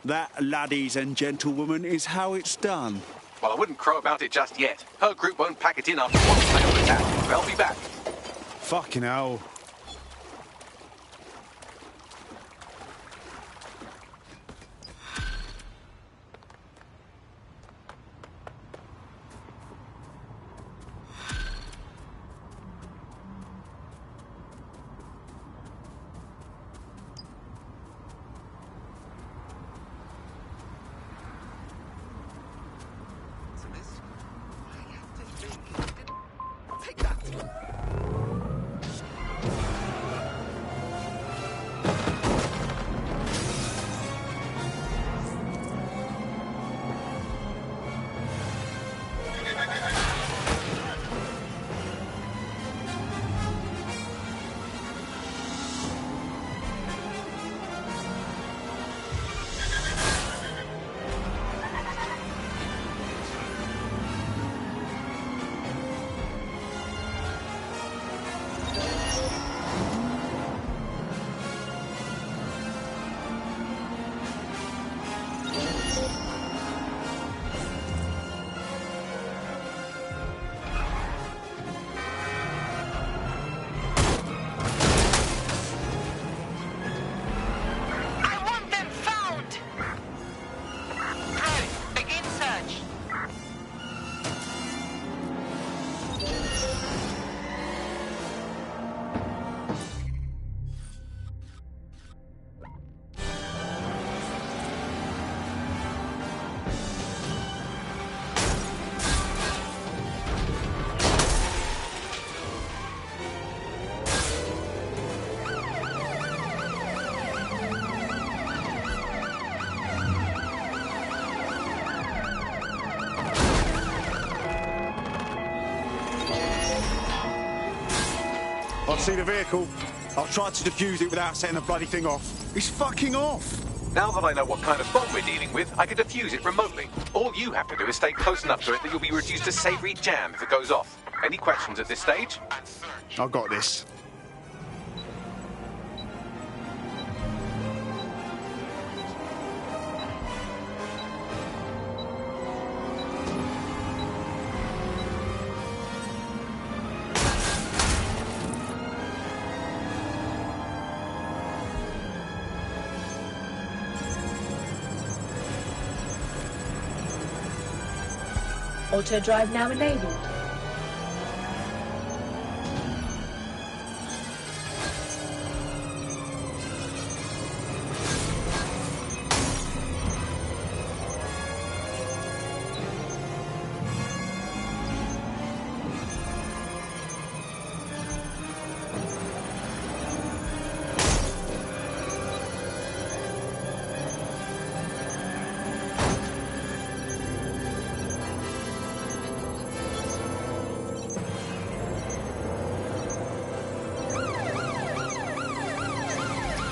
That, laddies and gentlewomen, is how it's done. Well, I wouldn't crow about it just yet. Her group won't pack it in after one failed attack. I'll be back. Fucking hell. I see the vehicle. I'll try to defuse it without setting the bloody thing off. It's fucking off! Now that I know what kind of bomb we're dealing with, I can defuse it remotely. All you have to do is stay close enough to it that you'll be reduced to savoury jam if it goes off. Any questions at this stage? I've got this. Auto drive now enabled.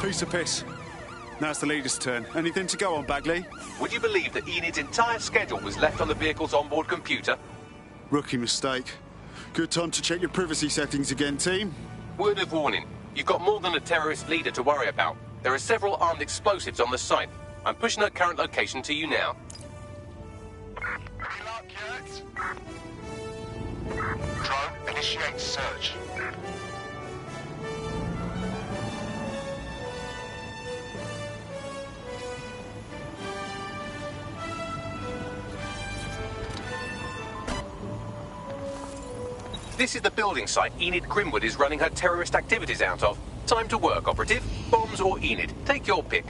Piece of piss. Now it's the leader's turn. Anything to go on, Bagley? Would you believe that Enid's entire schedule was left on the vehicle's onboard computer? Rookie mistake. Good time to check your privacy settings again, team. Word of warning. You've got more than a terrorist leader to worry about. There are several armed explosives on the site. I'm pushing her current location to you now. Drone, initiate search. This is the building site Enid Grimwood is running her terrorist activities out of. Time to work, operative. Bombs or Enid. Take your pick.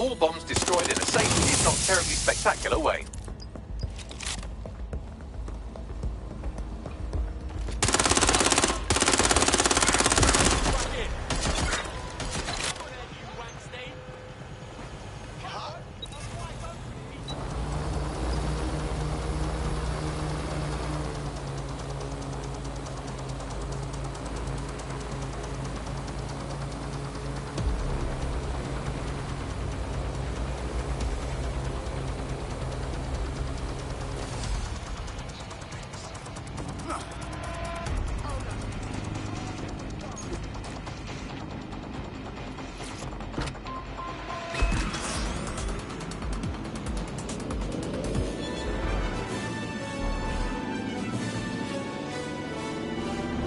All bombs destroyed in a safe, if not terribly spectacular way.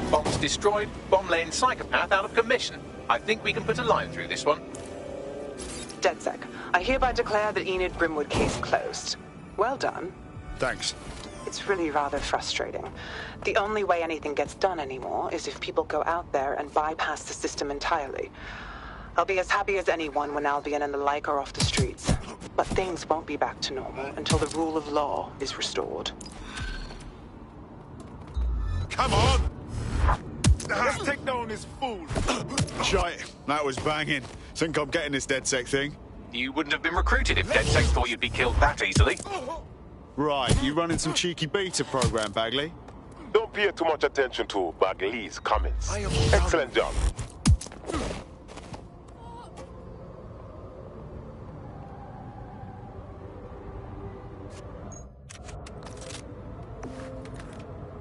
Bombs destroyed, bomb-laying psychopath out of commission. I think we can put a line through this one. DedSec, I hereby declare the Enid Brimwood case closed. Well done. Thanks. It's really rather frustrating. The only way anything gets done anymore is if people go out there and bypass the system entirely. I'll be as happy as anyone when Albion and the like are off the streets. But things won't be back to normal until the rule of law is restored. Come on! Let's take down this fool. Shite, that was banging. Think I'm getting this DedSec thing? You wouldn't have been recruited if DedSec thought you'd be killed that easily. Right, you running some cheeky beta program, Bagley? Don't pay too much attention to Bagley's comments. Excellent job.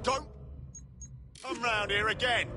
Don't come round here again.